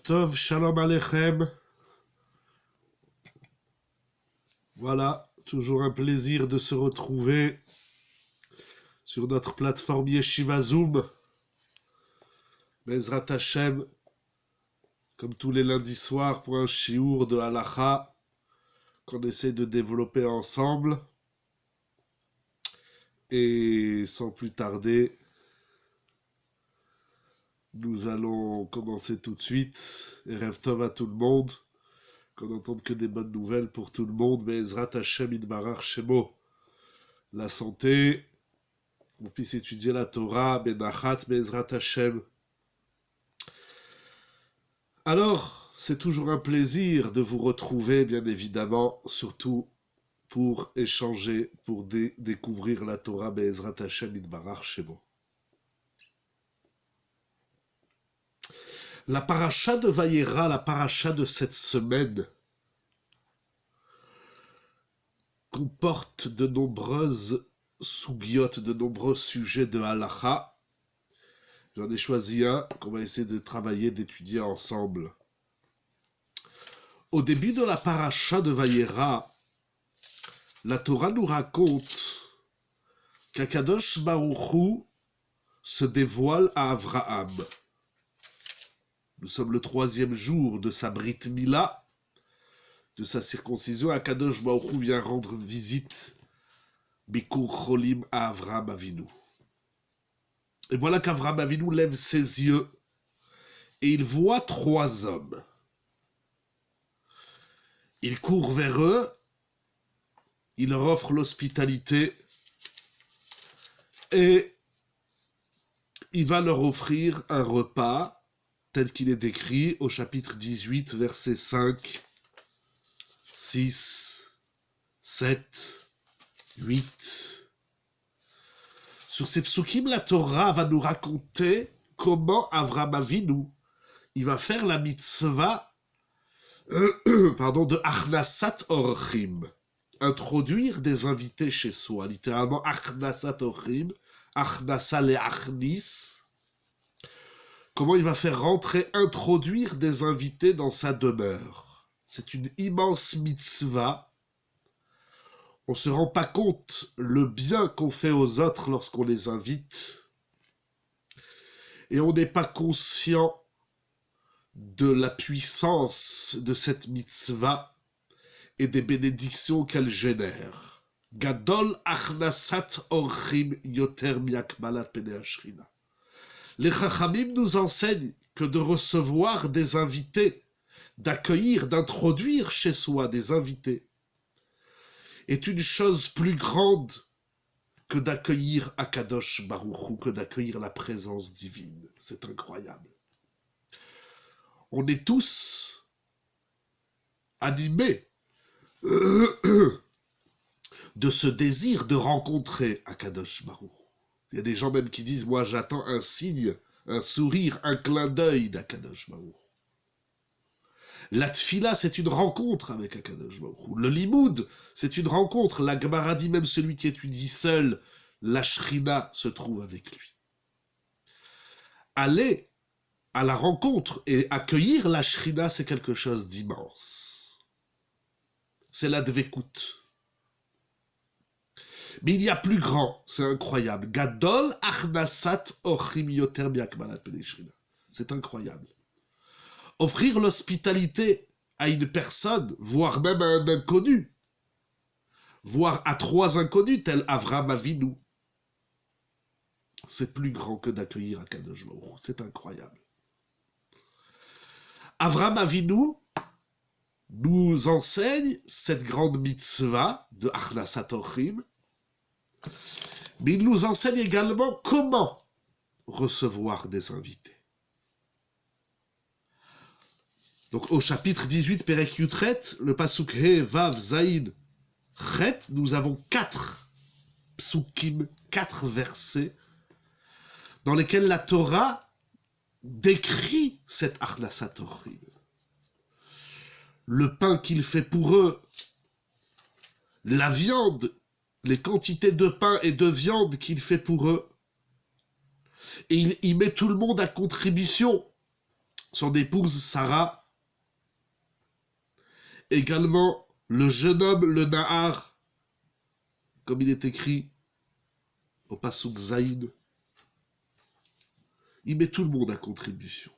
Tov, Shalom Aleichem. Voilà, toujours un plaisir de se retrouver sur notre plateforme Yeshiva Zoom. Bezrat Hashem, comme tous les lundis soirs pour un shiur de halacha qu'on essaie de développer ensemble. Et sans plus tarder, nous allons commencer tout de suite. Erev Tov à tout le monde. Qu'on n'entende que des bonnes nouvelles pour tout le monde. Bezrat Hashem Idbarach Shemo. La santé, qu'on puisse étudier la Torah, Benachat, Bezrat Hashem. Alors, c'est toujours un plaisir de vous retrouver, bien évidemment, surtout pour échanger, pour découvrir la Torah, Bezrat Hashem Idbarach Shemo. La paracha de Vayera, la paracha de cette semaine, comporte de nombreuses sougiotes, de nombreux sujets de halacha. J'en ai choisi un qu'on va essayer de travailler, d'étudier ensemble. Au début de la paracha de Vayera, la Torah nous raconte qu'Akadosh Baruch Hu se dévoile à Avraham. Nous sommes le 3e jour de sa Brit Mila, de sa circoncision. Akadosh Baruch Hu vient rendre visite Bikur Cholim à Avraham Avinu. Et voilà qu'Avraham Avinu lève ses yeux et il voit 3 hommes. Il court vers eux, il leur offre l'hospitalité et il va leur offrir un repas tel qu'il est décrit au chapitre 18, versets 5, 6, 7, 8. Sur ces psukim, la Torah va nous raconter comment Avraham Avinu, il va faire la mitzvah de Achnasat Orchim, introduire des invités chez soi, littéralement Achnasat Orchim, Achnasa le'achnis. Comment il va faire rentrer, introduire des invités dans sa demeure. C'est une immense mitzvah. On ne se rend pas compte le bien qu'on fait aux autres lorsqu'on les invite. Et on n'est pas conscient de la puissance de cette mitzvah et des bénédictions qu'elle génère. Gadol achnasat orchim yoter miakmalat pene ashrina. Les Chachamim nous enseignent que de recevoir des invités, d'accueillir, d'introduire chez soi des invités, est une chose plus grande que d'accueillir Akadosh Baruch Hu, que d'accueillir la présence divine. C'est incroyable. On est tous animés de ce désir de rencontrer Akadosh Baruch Hu. Il y a des gens même qui disent, moi j'attends un signe, un sourire, un clin d'œil d'Akadosh Baruch Hu. La tfila, c'est une rencontre avec Akadosh Baruch Hu. Le limoud, c'est une rencontre. La Gemara dit même celui qui étudie seul, la shrina se trouve avec lui. Aller à la rencontre et accueillir la shrina, c'est quelque chose d'immense. C'est la dvekout. Mais il y a plus grand, c'est incroyable. Gadol achnasat ochim yoter miakmalat pene ashrina. C'est incroyable. Offrir l'hospitalité à une personne, voire même à un inconnu, voire à 3 inconnus, tel Avraham Avinu, c'est plus grand que d'accueillir Akadosh Baruch Hu. C'est incroyable. Avraham Avinu nous enseigne cette grande mitzvah de achnasat ochim, mais il nous enseigne également comment recevoir des invités. Donc au chapitre 18, Perek Yutret, le pasuk He, Vav, Zaïd, Chet, nous avons 4 psukim, 4 versets, dans lesquels la Torah décrit cette achnasat ochim. Le pain qu'il fait pour eux, la viande, les quantités de pain et de viande qu'il fait pour eux. Et il met tout le monde à contribution son épouse Sarah, également le jeune homme, le Nahar, comme il est écrit au Pasuk Zaïd, il met tout le monde à contribution.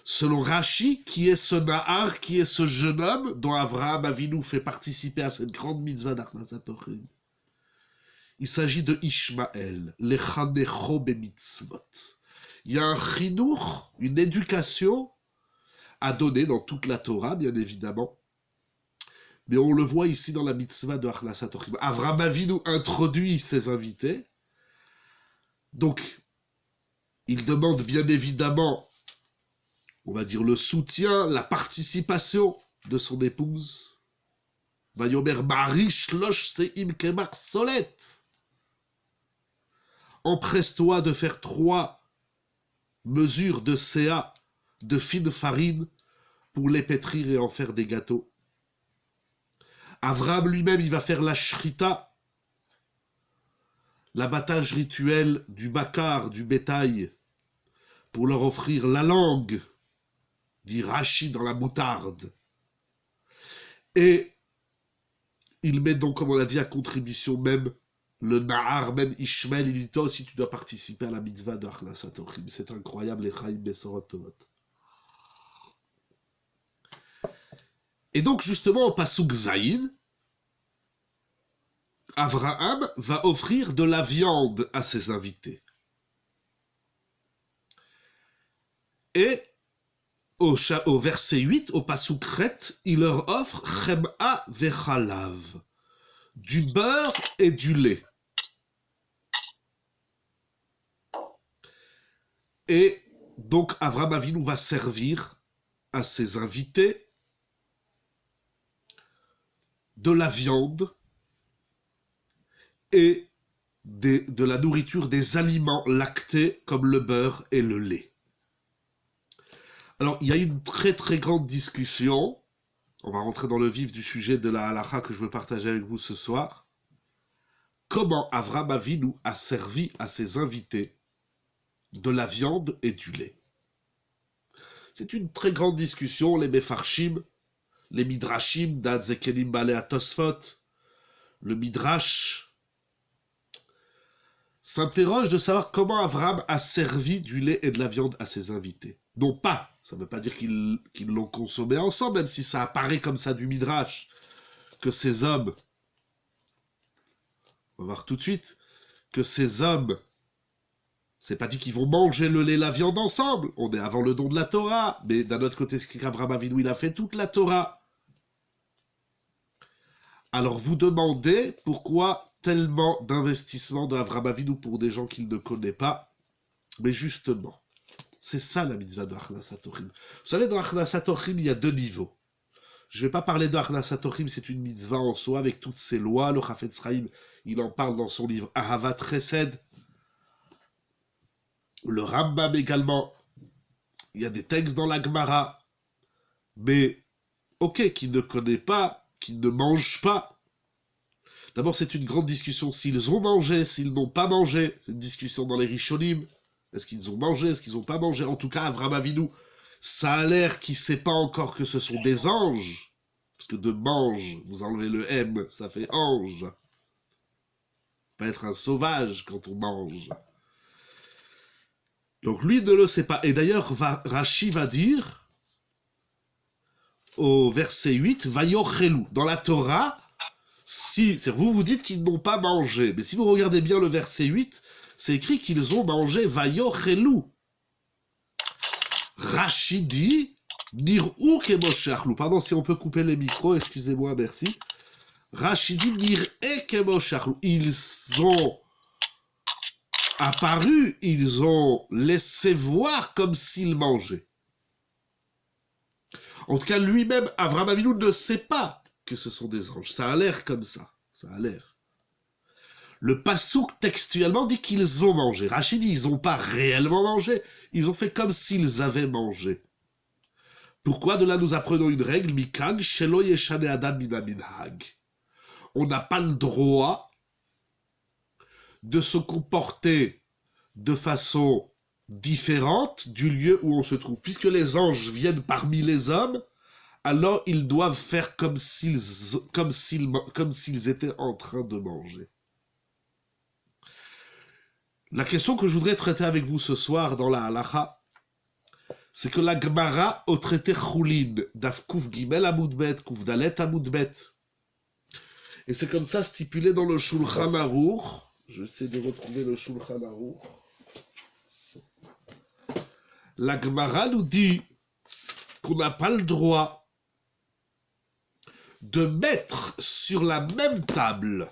Selon Rashi, qui est ce Nahar, qui est ce jeune homme dont Avraham Avinu fait participer à cette grande mitzvah d'Achnasat Orchim? Il s'agit de Ishmaël, lechanecho bemitzvot. Il y a un chinour, une éducation à donner dans toute la Torah, bien évidemment. Mais on le voit ici dans la mitzvah de Achnasat Orchim. Avraham Avinu introduit ses invités. Donc, il demande bien évidemment, on va dire, le soutien, la participation de son épouse. Vayomer Bari Shlosh Seim Kemar Solet. Empresse-toi de faire 3 mesures de CA de fine farine pour les pétrir et en faire des gâteaux. Avraham lui-même, il va faire la shrita, l'abattage rituel du bakar, du bétail, pour leur offrir la langue, dit Rashi, dans la moutarde. Et il met donc, comme on l'a dit, à contribution même le Nahar, même Ishmael, il lui dit toi aussi tu dois participer à la mitzvah de Achnasat Orchim. C'est incroyable, les Chaim Besorot Tovot. Et donc justement au Pasuk Zayin, Avraham va offrir de la viande à ses invités. Et au verset 8, au Pasuk Chet, il leur offre Chem'a vechalav, du beurre et du lait. Et donc Avraham Avinu va servir à ses invités de la viande et de la nourriture, des aliments lactés comme le beurre et le lait. Alors, il y a une très très grande discussion, on va rentrer dans le vif du sujet de la halakha que je veux partager avec vous ce soir. Comment Avraham Avinu a servi à ses invités de la viande et du lait? C'est une très grande discussion, les Mefarshim, les Midrashim, d'Adzekenim Balei Atosfot, le Midrash s'interroge de savoir comment Avraham a servi du lait et de la viande à ses invités. Non pas, ça ne veut pas dire qu'ils l'ont consommé ensemble, même si ça apparaît comme ça du Midrash, que ces hommes, on va voir tout de suite, que ces hommes, c'est pas dit qu'ils vont manger le lait et la viande ensemble, on est avant le don de la Torah, mais d'un autre côté, c'est qu'Avraham Avinu, il a fait toute la Torah. Alors vous demandez pourquoi tellement d'investissement de Avraham Avinu pour des gens qu'il ne connaît pas. Mais justement, c'est ça la mitzvah de Achnasat Orchim. Vous savez, dans Achnasat Orchim, il y a 2 niveaux. Je ne vais pas parler de Achnasat Orchim, c'est une mitzvah en soi avec toutes ses lois. Le Chafetz Chaim, il en parle dans son livre Ahavat Chesed. Le Rambam également. Il y a des textes dans la Gemara. Mais, ok, qui ne connaît pas, qui ne mange pas. D'abord, c'est une grande discussion s'ils ont mangé, s'ils n'ont pas mangé. C'est une discussion dans les Rishonim. Est-ce qu'ils ont mangé, est-ce qu'ils n'ont pas mangé? En tout cas, Avraham Avinu, ça a l'air qu'il ne sait pas encore que ce sont des anges. Parce que de mange, vous enlevez le M, ça fait ange. Pas être un sauvage quand on mange. Donc lui ne le sait pas. Et d'ailleurs, Rashi va dire, au verset 8, Vayochelou. Dans la Torah, si vous vous dites qu'ils n'ont pas mangé, mais si vous regardez bien le verset 8, c'est écrit qu'ils ont mangé Vayochelou. Rashi dit Nir'u kemoshe achlou. Pardon, si on peut couper les micros, excusez-moi, merci. Rashi dit Nir'e kemoshe achlou. Ils ont apparu, ils ont laissé voir comme s'ils mangeaient. En tout cas, lui-même, Avraham Avinu ne sait pas que ce sont des anges. Ça a l'air comme ça. Ça a l'air. Le Passouk textuellement dit qu'ils ont mangé. Rashi dit ils n'ont pas réellement mangé. Ils ont fait comme s'ils avaient mangé. Pourquoi? De là, nous apprenons une règle. Mikan shelo yeshane adam mina minhag. On n'a pas le droit de se comporter de façon différente du lieu où on se trouve. Puisque les anges viennent parmi les hommes, alors ils doivent faire comme s'ils étaient en train de manger. La question que je voudrais traiter avec vous ce soir dans la halacha, c'est que la Gemara au traité Choulin, Daf Kouf Gimel Amoudbet, Kouf Dalet Amoudbet, et c'est comme ça stipulé dans le Shulchan Aruch. Je vais essayer de retrouver le Shulchan Aruch. La Gemara nous dit qu'on n'a pas le droit de mettre sur la même table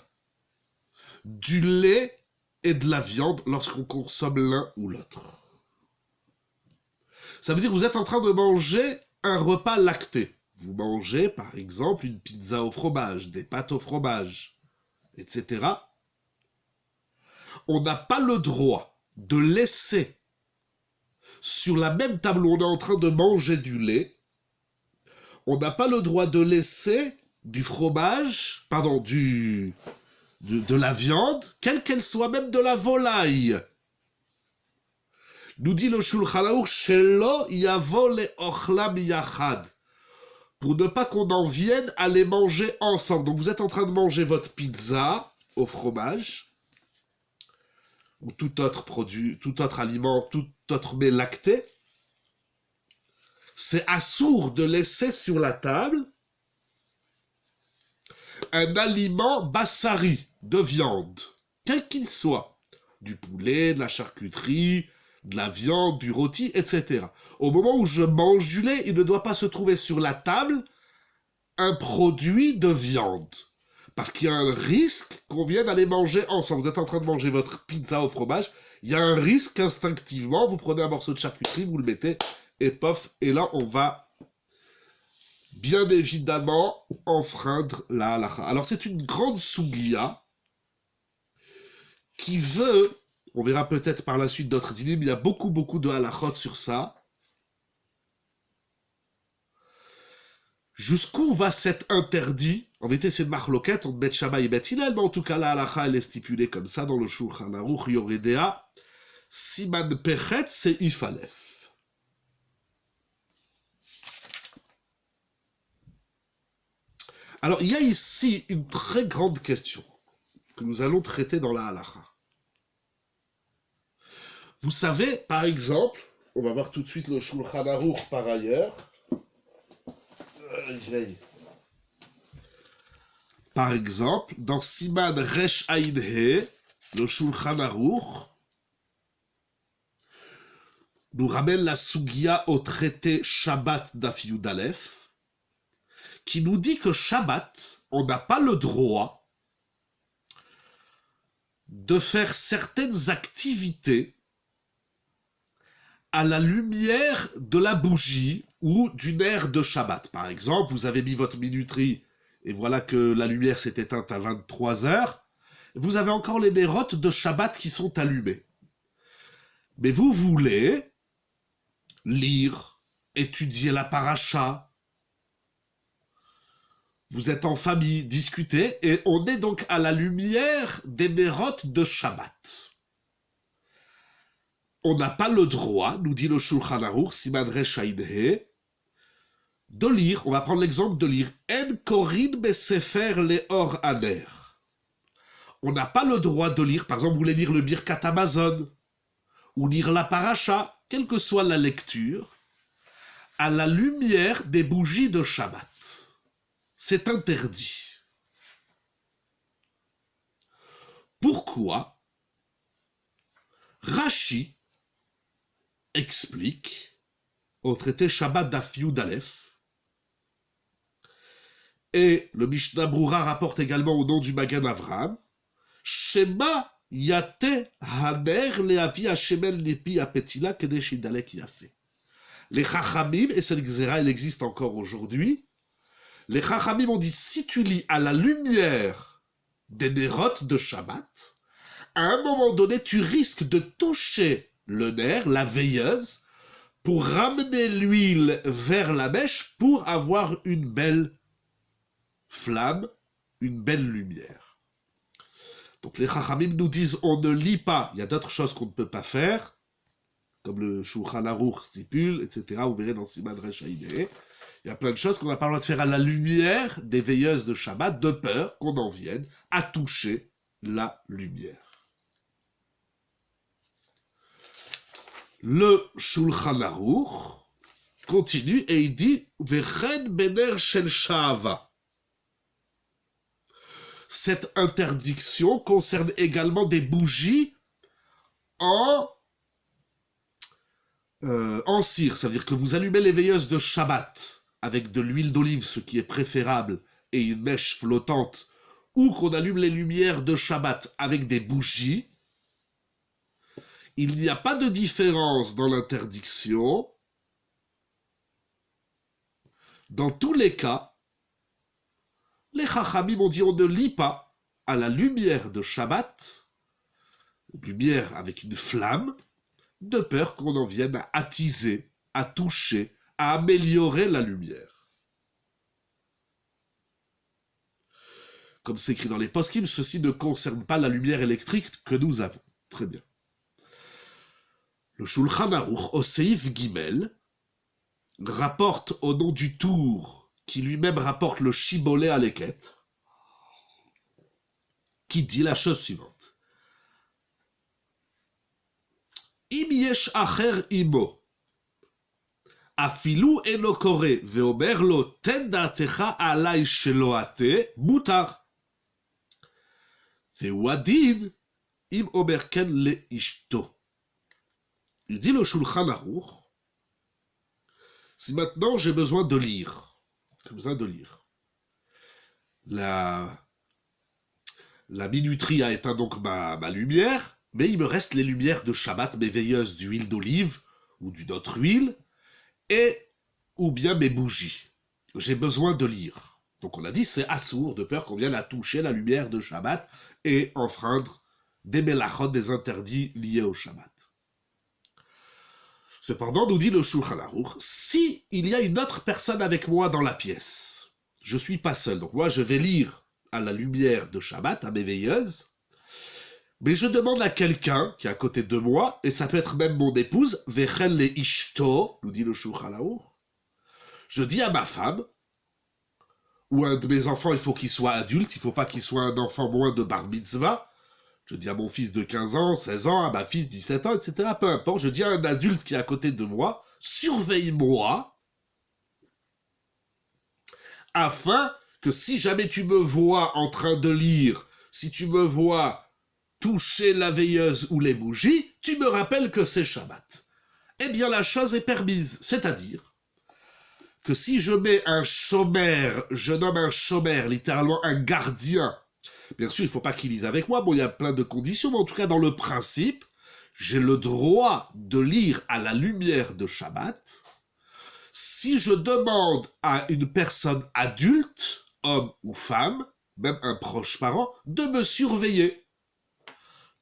du lait et de la viande lorsqu'on consomme l'un ou l'autre. Ça veut dire que vous êtes en train de manger un repas lacté. Vous mangez, par exemple, une pizza au fromage, des pâtes au fromage, etc. On n'a pas le droit de laisser sur la même table où on est en train de manger du lait, on n'a pas le droit de laisser du fromage, de la viande, quelle qu'elle soit, même de la volaille. Nous dit le Shulchan Aruch, Shelo yavo le'ochlam yachad, pour ne pas qu'on en vienne à les manger ensemble. Donc vous êtes en train de manger votre pizza au fromage, ou tout autre produit, tout autre aliment, tout autre mets lacté. C'est assourd de laisser sur la table un aliment bassari, de viande, quel qu'il soit, du poulet, de la charcuterie, de la viande, du rôti, etc. Au moment où je mange du lait, il ne doit pas se trouver sur la table un produit de viande. Parce qu'il y a un risque qu'on vienne aller manger ensemble. Vous êtes en train de manger votre pizza au fromage, il y a un risque qu'instinctivement, vous prenez un morceau de charcuterie, vous le mettez, et pof, et là on va bien évidemment enfreindre la halakha. Alors c'est une grande sougya qui veut, on verra peut-être par la suite d'autres dîners, mais il y a beaucoup de halakhot sur ça. Jusqu'où va cet interdit? En vérité, c'est une marloquette entre Bet Shammai et Bet Hillel, mais en tout cas, la halakha, elle est stipulée comme ça dans le Shulchan Aruch Yoredea. Siman Pechet, c'est Ifalef. Alors, il y a ici une très grande question que nous allons traiter dans la halakha. Vous savez, par exemple, on va voir tout de suite le Shulchan Aruch par ailleurs. Par exemple, dans Siman Resh Ayin He, le Shulchan Aruch nous ramène la Sugia au traité Shabbat Daf Yud Aleph, qui nous dit que Shabbat, on n'a pas le droit de faire certaines activités à la lumière de la bougie ou du nerf de Shabbat. Par exemple, vous avez mis votre minuterie et voilà que la lumière s'est éteinte à 23 heures. Vous avez encore les nérotes de Shabbat qui sont allumées. Mais vous voulez lire, étudier la paracha, vous êtes en famille, discuter, et on est donc à la lumière des nérotes de Shabbat. On n'a pas le droit, nous dit le Shulchan Aruch, Siman Resh Ayin He, de lire, on va prendre l'exemple de lire En Korin Besefer Leor Aner. On n'a pas le droit de lire, par exemple, vous voulez lire le Birkat Hamazon, ou lire la paracha, quelle que soit la lecture, à la lumière des bougies de Shabbat. C'est interdit. Pourquoi? Rashi explique au traité Shabbat Daf Yud Aleph, et le Mishnah Brura rapporte également au nom du Magen Avraham, Shema Yate Haner Leavi Hashemel Nepi Apetila Kedesh Idalek Yafe. Les Chachamim, et cette xéra, elle existe encore aujourd'hui, les Chachamim ont dit, si tu lis à la lumière des nérotes de Shabbat, à un moment donné, tu risques de toucher le nerf, la veilleuse, pour ramener l'huile vers la mèche, pour avoir une belle flamme, une belle lumière. Donc les Chachamim nous disent, on ne lit pas, il y a d'autres choses qu'on ne peut pas faire, comme le Shulchan Aruch stipule, etc. Vous verrez dans Siman Resh Haïné. Il y a plein de choses qu'on n'a pas le droit de faire à la lumière des veilleuses de Shabbat, de peur qu'on en vienne à toucher la lumière. Le Shulchan Aruch continue et il dit Vechen bener shel sha'ava. Cette interdiction concerne également des bougies en cire. Ça veut dire que vous allumez les veilleuses de Shabbat avec de l'huile d'olive, ce qui est préférable, et une mèche flottante, ou qu'on allume les lumières de Shabbat avec des bougies. Il n'y a pas de différence dans l'interdiction. Dans tous les cas, les Chachamim ont dit on ne lit pas à la lumière de Shabbat, lumière avec une flamme, de peur qu'on en vienne à attiser, à toucher, à améliorer la lumière. Comme c'est écrit dans les poskim, ceci ne concerne pas la lumière électrique que nous avons. Très bien. Le Shulchan Aruch, au Seif Gimel, rapporte au nom du Tour, qui lui-même rapporte le Shibolé Aleket, qui dit la chose suivante. Im yesh acher imo, afilu eno kore, veomer lo ten da'atecha alai shelo ate, mutar. Ve'uadin, im omer ken le ishto. Il dit le Shulchan Aruch, si maintenant j'ai besoin de lire, la minuterie a éteint donc ma lumière, mais il me reste les lumières de Shabbat, mes veilleuses d'huile d'olive ou d'une autre huile, ou bien mes bougies. J'ai besoin de lire. Donc on a dit c'est assour, de peur qu'on vienne à toucher la lumière de Shabbat et enfreindre des melachot, des interdits liés au Shabbat. Cependant, nous dit le Shulchan Aruch, si il y a une autre personne avec moi dans la pièce, je suis pas seul, donc moi je vais lire à la lumière de Shabbat, à mes veilleuses, mais je demande à quelqu'un qui est à côté de moi, et ça peut être même mon épouse, Vechel le ishto, nous dit le Shulchan Aruch, je dis à ma femme, ou un de mes enfants, il faut qu'il soit adulte, il faut pas qu'il soit un enfant moins de bar mitzvah, je dis à mon fils de 15 ans, 16 ans, à ma fille 17 ans, etc. Peu importe, je dis à un adulte qui est à côté de moi, surveille-moi, afin que si jamais tu me vois en train de lire, si tu me vois toucher la veilleuse ou les bougies, tu me rappelles que c'est Shabbat. Eh bien, la chose est permise, c'est-à-dire que si je mets un shomer, je nomme un shomer, littéralement un gardien. Bien sûr, il ne faut pas qu'il lise avec moi, bon, il y a plein de conditions, mais en tout cas, dans le principe, j'ai le droit de lire à la lumière de Shabbat si je demande à une personne adulte, homme ou femme, même un proche parent, de me surveiller.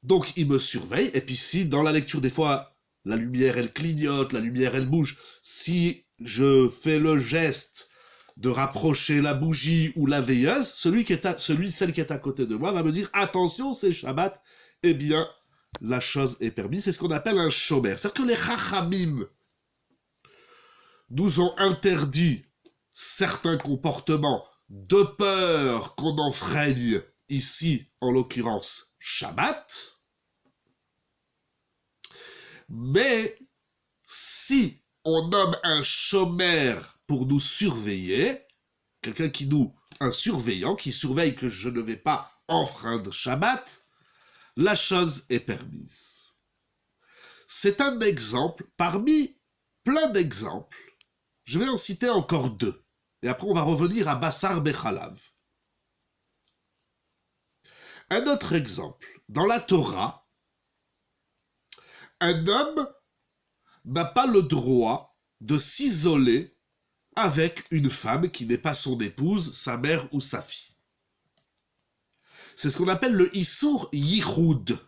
Donc, il me surveille, et puis si, dans la lecture, des fois, la lumière, elle clignote, la lumière, elle bouge, si je fais le geste de rapprocher la bougie ou la veilleuse, celle qui est à côté de moi va me dire attention, c'est Shabbat. Eh bien, la chose est permise. C'est ce qu'on appelle un shomer. C'est-à-dire que les chachamim nous ont interdit certains comportements de peur qu'on enfreigne, ici, en l'occurrence, Shabbat. Mais si on nomme un shomer pour nous surveiller, un surveillant qui surveille que je ne vais pas enfreindre Shabbat, la chose est permise. C'est un exemple parmi plein d'exemples. Je vais en citer encore deux. Et après, on va revenir à Bassar Bechalav. Un autre exemple. Dans la Torah, un homme n'a pas le droit de s'isoler avec une femme qui n'est pas son épouse, sa mère ou sa fille. C'est ce qu'on appelle le Issour Yichoud.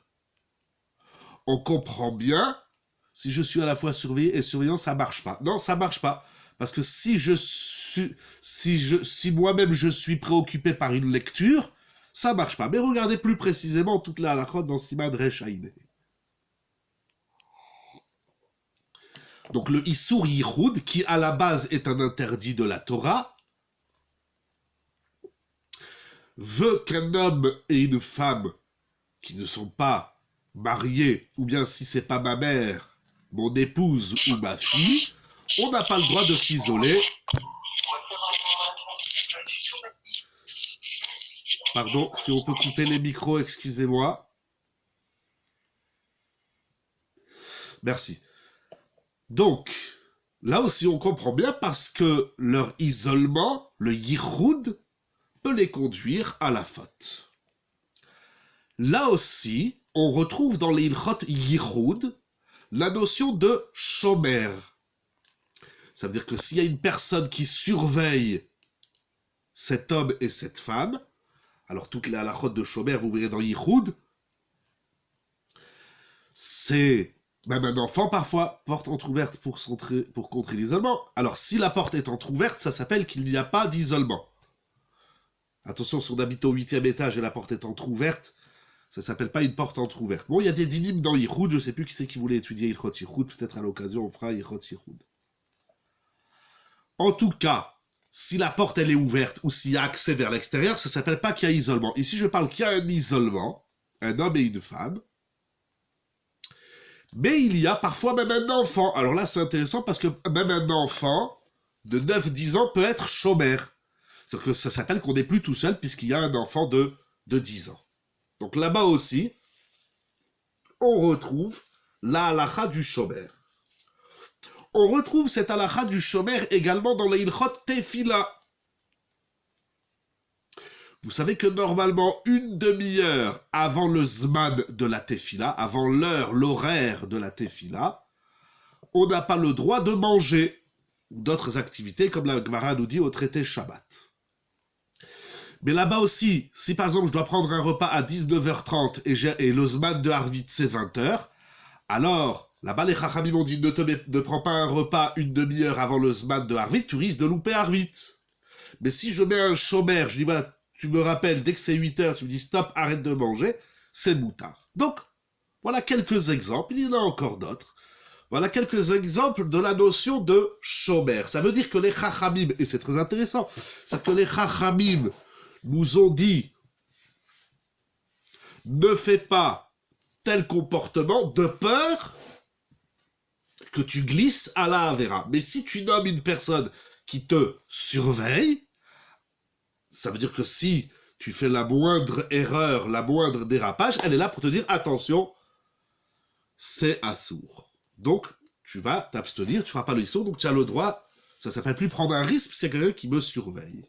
On comprend bien, si je suis à la fois surveillé et surveillant, ça marche pas. Non, ça marche pas. Parce que si moi-même je suis préoccupé par une lecture, ça marche pas. Mais regardez plus précisément toute la halachot dans Siman Resh Haïné. Donc le Issour Yichud, qui à la base est un interdit de la Torah, veut qu'un homme et une femme qui ne sont pas mariés, ou bien si c'est pas ma mère, mon épouse ou ma fille, on n'a pas le droit de s'isoler. Pardon, si on peut couper les micros, excusez-moi. Merci. Donc, là aussi on comprend bien parce que leur isolement, le yichud, peut les conduire à la faute. Là aussi, on retrouve dans les ilchot yichud la notion de shomer. Ça veut dire que s'il y a une personne qui surveille cet homme et cette femme, alors toutes les halachot de shomer, vous verrez dans yichud, c'est même un enfant parfois, porte entrouverte pour contrer l'isolement. Alors si la porte est entrouverte, ça s'appelle qu'il n'y a pas d'isolement. Attention, si on habite au 8e étage et la porte est entrouverte, ça s'appelle pas une porte entrouverte. Bon, il y a des dynimes dans Yichud, je sais plus qui c'est qui voulait étudier Ilchot Yichud, peut-être à l'occasion on fera Ilchot Yichud. En tout cas, si la porte elle est ouverte ou s'il y a accès vers l'extérieur, ça s'appelle pas qu'il y a isolement. Ici je parle qu'il y a un isolement, un homme et une femme, mais il y a parfois même un enfant. Alors là c'est intéressant parce que même un enfant de 9-10 ans peut être shomer. C'est-à-dire que ça s'appelle qu'on n'est plus tout seul puisqu'il y a un enfant de 10 ans. Donc là-bas aussi, on retrouve la halakha du shomer. On retrouve cette halakha du shomer également dans les ilchot tefila. Vous savez que normalement, une demi-heure avant le zman de la tefila, avant l'horaire de la tefila, on n'a pas le droit de manger ou d'autres activités comme la Gemara nous dit au traité Shabbat. Mais là-bas aussi, si par exemple je dois prendre un repas à 19h30 et le zman de Harvit c'est 20h, alors là-bas les Chachamim ont dit ne prends pas un repas une demi-heure avant le zman de Harvit, tu risques de louper Harvit. Mais si je mets un shomer, je dis voilà, tu me rappelles dès que c'est 8h, tu me dis stop, arrête de manger, c'est moutard. Donc, voilà quelques exemples, il y en a encore d'autres. Voilà quelques exemples de la notion de shomer. Ça veut dire que les Chachamim, et c'est très intéressant, c'est que les Chachamim nous ont dit ne fais pas tel comportement de peur que tu glisses à la Avera. Mais si tu nommes une personne qui te surveille, ça veut dire que si tu fais la moindre erreur, la moindre dérapage, elle est là pour te dire attention, c'est assourd. Donc tu vas t'abstenir, tu ne feras pas le histoire, donc tu as le droit, ça s'appelle plus prendre un risque, c'est quelqu'un qui me surveille.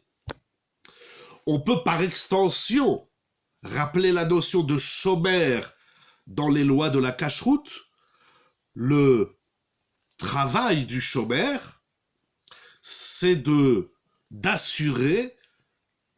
On peut par extension rappeler la notion de shomer dans les lois de la cacheroute. Le travail du shomer, c'est d'assurer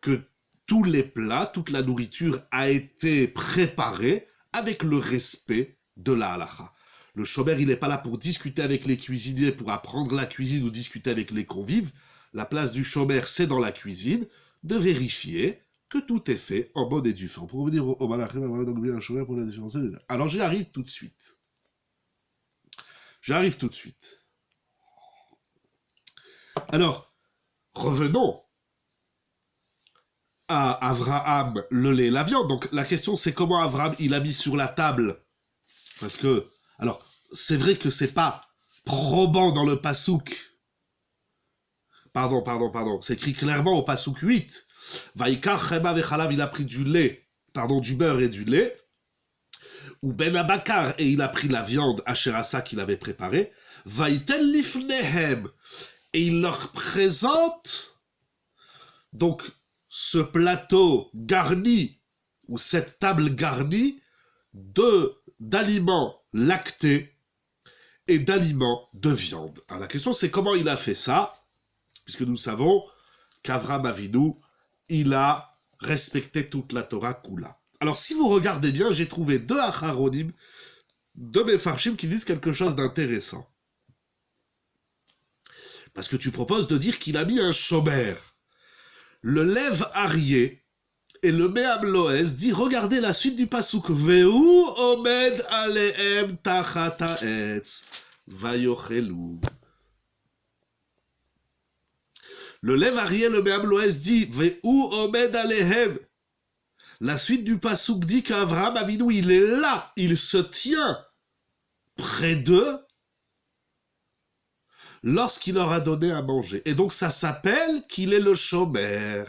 que tous les plats, toute la nourriture a été préparée avec le respect de la halakha. Le shomer, il n'est pas là pour discuter avec les cuisiniers, pour apprendre la cuisine ou discuter avec les convives. La place du shomer, c'est dans la cuisine, de vérifier que tout est fait en bonne et due forme. Pour revenir au malachim, on va donc bien un shomer pour la différencier. Alors j'y arrive tout de suite. Alors, revenons à Avraham, le lait et la viande. Donc la question c'est comment Avraham il a mis sur la table. Parce que, alors, c'est vrai que c'est pas probant dans le pasouk. Pardon. C'est écrit clairement au pasouk 8. Vaikar chema vechalav, il a pris du beurre et du lait. Ou ben abakar, et il a pris la viande asherasa qu'il avait préparée. Vaiten lifnehem, et il leur présente donc ce plateau garni, ou cette table garnie, d'aliments lactés et d'aliments de viande. Alors la question c'est comment il a fait ça, puisque nous savons qu'Avraham Avinu, il a respecté toute la Torah Kula. Alors si vous regardez bien, j'ai trouvé deux acharonim, deux mefarshim qui disent quelque chose d'intéressant. Parce que tu proposes de dire qu'il a mis un shomer. Le lève arié et le Me'am Loez dit, regardez la suite du pasouk. Ve'u omed alehem tachat ha'etz. vayochelu. Le lève Ariel le Béabloès dit Ve'u omed alehem. La suite du pasouk dit qu'Avraham Avinu, il est là, il se tient près d'eux lorsqu'il leur a donné à manger. Et donc ça s'appelle qu'il est le shomer.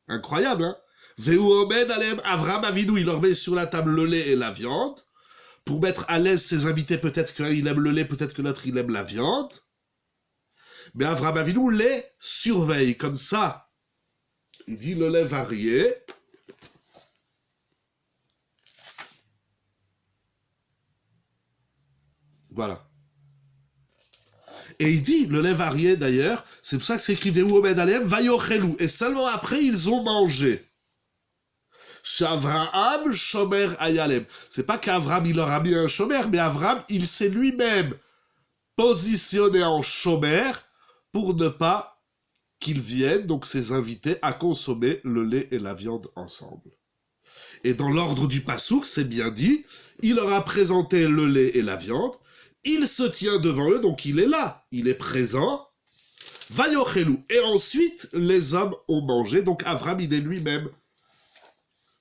Incroyable, hein? Ve'u omed alehem. Avraham Avinu, il leur met sur la table le lait et la viande pour mettre à l'aise ses invités. Peut-être qu'un il aime le lait, peut-être que l'autre il aime la viande. Mais Avraham Avinu les surveille comme ça. Il dit le lait varié. Voilà. Et il dit, le lait varié d'ailleurs, c'est pour ça que c'est écrit Ve'u omed alehem vayochelu. Et seulement après, ils ont mangé. Avraham shomer ayalem. C'est pas qu'Avraham il leur a mis un shomer, mais Avraham il s'est lui-même positionné en shomer pour ne pas qu'ils viennent, donc ses invités, à consommer le lait et la viande ensemble. Et dans l'ordre du pasouk, c'est bien dit, il leur a présenté le lait et la viande, il se tient devant eux, donc il est là, il est présent, vayochelu. Et ensuite, les hommes ont mangé, donc Avraham, il est lui-même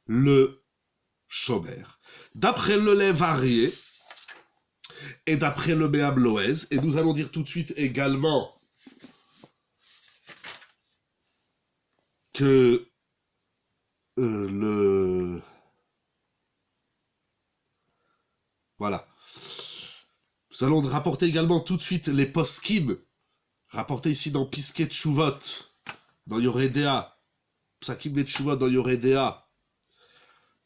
le shomer. D'après le lait varié, et d'après le Béabloès, et nous allons dire tout de suite également que Voilà. Nous allons rapporter également tout de suite les poskim, rapportés ici dans Piskei Teshuvot, dans Yoredea, Psakim et Teshuvot dans Yoredea,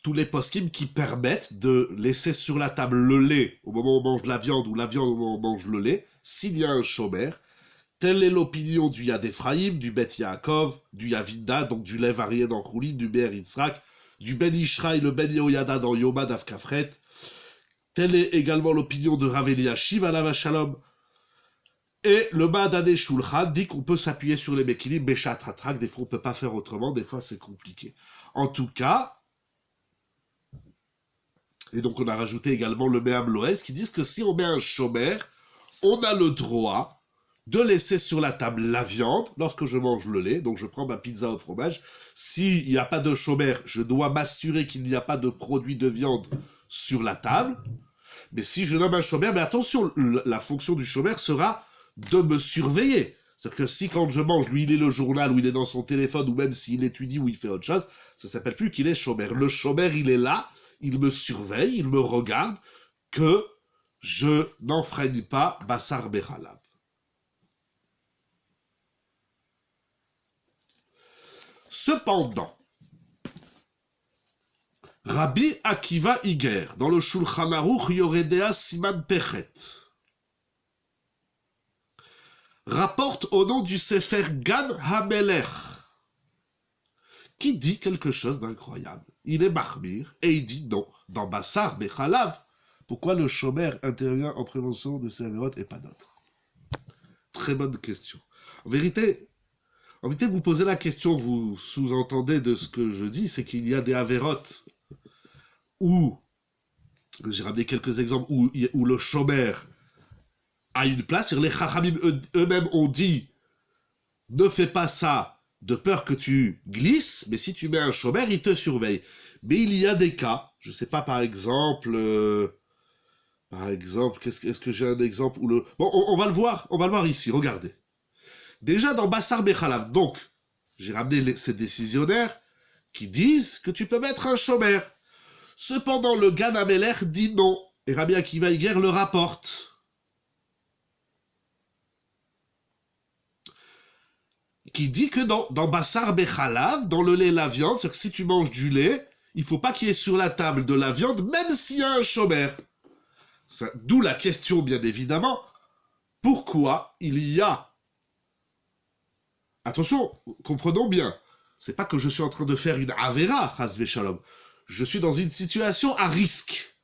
tous les poskim qui permettent de laisser sur la table le lait au moment où on mange la viande, ou la viande au moment où on mange le lait, s'il y a un shomer. Telle est l'opinion du Yad Ephraim, du Bet Yaakov, du Yavinda, donc du lait varié dans Choulin, du Be'er Yitzhak, du Ben Ishraï, le Ben Yehoyada dans Yoma d'Avkafret. Telle est également l'opinion de Rav Eliashiv alav Shalom. Et le Ma'adane Shulchan dit qu'on peut s'appuyer sur les Mekilim, Beshat Hatrak, des fois on peut pas faire autrement, des fois c'est compliqué. En tout cas, et donc on a rajouté également le Me'am Loès, qui disent que si on met un shomer, on a le droit de laisser sur la table la viande, lorsque je mange le lait, donc je prends ma pizza au fromage, s'il n'y a pas de shomer, je dois m'assurer qu'il n'y a pas de produit de viande sur la table, mais si je nomme un shomer, mais attention, la fonction du shomer sera de me surveiller. C'est-à-dire que si quand je mange, lui il est le journal, ou il est dans son téléphone, ou même s'il étudie, ou il fait autre chose, ça s'appelle plus qu'il est shomer. Le shomer, il est là, il me surveille, il me regarde, que je n'enfreigne pas Bassar Bechalav. Cependant, Rabbi Akiva Iger, dans le Shulchan Aruch Yoredea Siman Pechet, rapporte au nom du Sefer Gan HaMelech, qui dit quelque chose d'incroyable. Il est Mahmir, et il dit non, dans Bassar Bechalav, pourquoi le shomer intervient en prévention de ces avérotes et pas d'autres? Très bonne question. En vérité, vous posez la question, vous sous-entendez de ce que je dis, c'est qu'il y a des avérotes où, j'ai ramené quelques exemples, où le shomer a une place. Les chachamim eux-mêmes ont dit, ne fais pas ça de peur que tu glisses, mais si tu mets un shomer, il te surveille. Mais il y a des cas, je sais pas, par exemple, est-ce que j'ai un exemple où le... Bon, on va le voir ici, regardez. Déjà dans Bassar Bechalav, donc, j'ai ramené ces décisionnaires qui disent que tu peux mettre un shomer. Cependant, le Gan HaMelech dit non, et Rabbi Akiva Iger le rapporte. Qui dit que non, dans Bassar Bechalav, dans le lait et la viande, c'est que si tu manges du lait, il ne faut pas qu'il y ait sur la table de la viande, même s'il y a un shomer. D'où la question, bien évidemment, pourquoi il y a... Attention, comprenons bien, c'est pas que je suis en train de faire une avera, chas v'shalom. Je suis dans une situation à risque.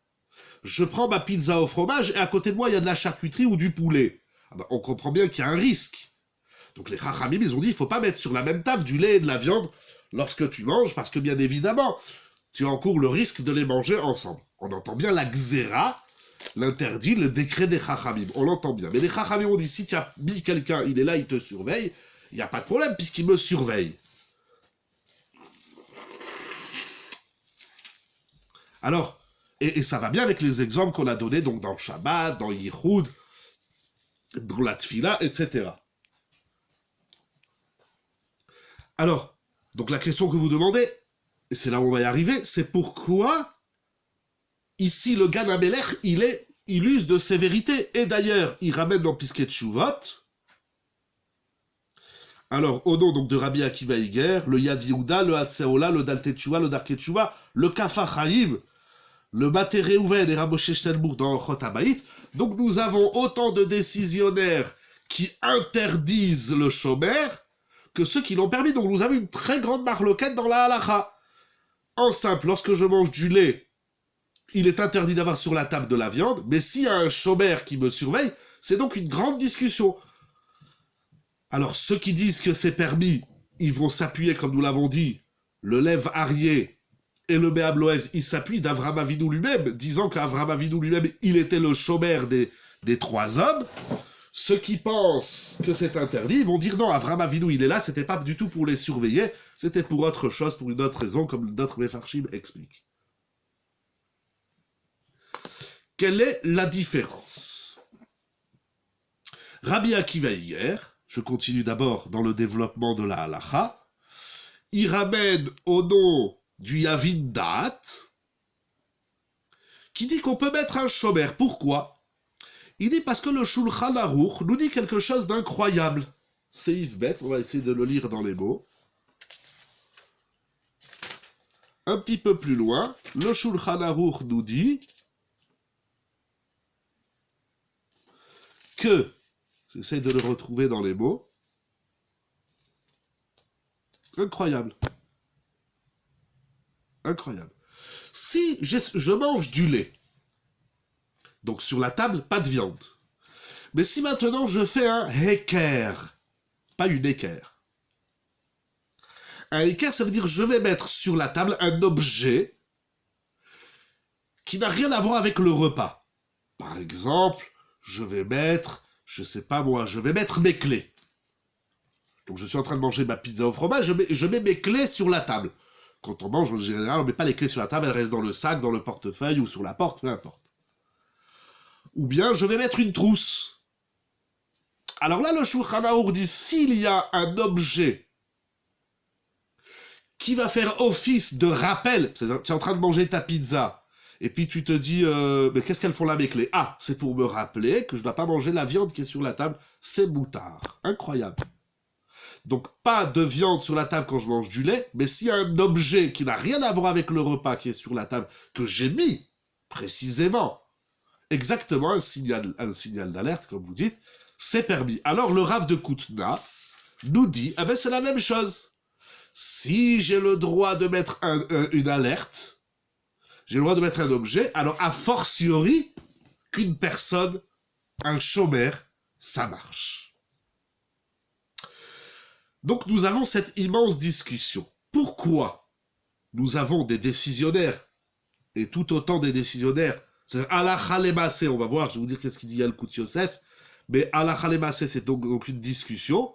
Je prends ma pizza au fromage et à côté de moi, il y a de la charcuterie ou du poulet. Ah ben, on comprend bien qu'il y a un risque. Donc les chachamim, ils ont dit, il ne faut pas mettre sur la même table du lait et de la viande lorsque tu manges, parce que bien évidemment, tu encours le risque de les manger ensemble. On entend bien la xéra l'interdit, le décret des Chachamim. On l'entend bien. Mais les Chachamim ont dit, si tu as mis quelqu'un, il est là, il te surveille, il n'y a pas de problème puisqu'il me surveille. Alors, et ça va bien avec les exemples qu'on a donnés donc dans le Shabbat, dans Yichud, dans la Tfila, etc. Alors, donc la question que vous demandez, et c'est là où on va y arriver, c'est pourquoi ici le Gan Amelech, il use de sévérité. Et d'ailleurs, il ramène dans Piskei Teshuvot. Alors, au nom donc de Rabbi Akiva Iger, le Yad Yehuda, le Hatzeola, le Daltei Teshuva, le Darkei Teshuva, le Kafa Chaim, le Maté Reuven et Raboshe Shtelbourg dans Chot Habayit. Donc nous avons autant de décisionnaires qui interdisent le shomer que ceux qui l'ont permis. Donc nous avons une très grande marloquette dans la halacha. En simple, lorsque je mange du lait, il est interdit d'avoir sur la table de la viande, mais s'il y a un shomer qui me surveille, c'est donc une grande discussion. Alors ceux qui disent que c'est permis, ils vont s'appuyer, comme nous l'avons dit, le Lev Aryeh et le Béab Loez, ils s'appuient d'Avraham Avinu lui-même, disant qu'Avraham Avinu lui-même, il était le shomer des trois hommes. Ceux qui pensent que c'est interdit, ils vont dire non, Avraham Avinu, il est là, c'était pas du tout pour les surveiller, c'était pour autre chose, pour une autre raison, comme d'autres Mefarshim expliquent. Quelle est la différence? Rabbi Akiva Iger, je continue d'abord dans le développement de la halacha, il ramène au nom du Yavin Da'at, qui dit qu'on peut mettre un shomer. Pourquoi? Il dit parce que le Shulchan Aruch nous dit quelque chose d'incroyable. C'est Yves Bet, on va essayer de le lire dans les mots. Un petit peu plus loin, le Shulchan Aruch nous dit que, j'essaie de le retrouver dans les mots, incroyable. Incroyable. Si je mange du lait, donc sur la table, pas de viande. Mais si maintenant je fais un heker, pas une équerre. Un équerre, ça veut dire je vais mettre sur la table un objet qui n'a rien à voir avec le repas. Par exemple, je vais mettre, je sais pas moi, je vais mettre mes clés. Donc je suis en train de manger ma pizza au fromage, je mets mes clés sur la table. Quand on mange, en général, on ne met pas les clés sur la table, elles restent dans le sac, dans le portefeuille ou sur la porte, peu importe. Ou bien, je vais mettre une trousse. Alors là, le Shulchan Aruch dit, s'il y a un objet qui va faire office de rappel, tu es en train de manger ta pizza, et puis tu te dis, mais qu'est-ce qu'elles font là, mes clés? Ah, c'est pour me rappeler que je ne dois pas manger la viande qui est sur la table, c'est moutard. Incroyable. Donc, pas de viande sur la table quand je mange du lait, mais s'il y a un objet qui n'a rien à voir avec le repas qui est sur la table, que j'ai mis précisément, exactement un signal d'alerte, comme vous dites, c'est permis. Alors, le Rav de Koutna nous dit, eh ben, c'est la même chose. Si j'ai le droit de mettre une alerte, j'ai le droit de mettre un objet, alors a fortiori qu'une personne, un shomer, ça marche. Donc nous avons cette immense discussion. Pourquoi nous avons des décisionnaires, et tout autant des décisionnaires, c'est Halacha Lemaaseh, on va voir, je vais vous dire qu'est-ce qu'il dit Yalkut Yosef, mais Halacha Lemaaseh, c'est donc une discussion.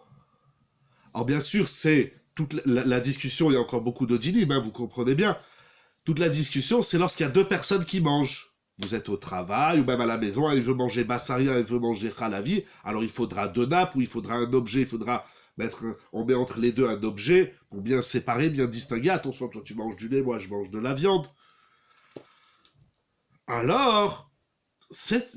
Alors bien sûr, c'est toute la discussion, il y a encore beaucoup de dinim, hein, vous comprenez bien. Toute la discussion, c'est lorsqu'il y a deux personnes qui mangent. Vous êtes au travail, ou même à la maison, elle veut manger bassaria, elle veut manger chalavi, alors il faudra deux nappes, ou il faudra un objet, il faudra... on met entre les deux un objet pour bien séparer, bien distinguer. Attention, toi tu manges du lait, moi je mange de la viande. Alors,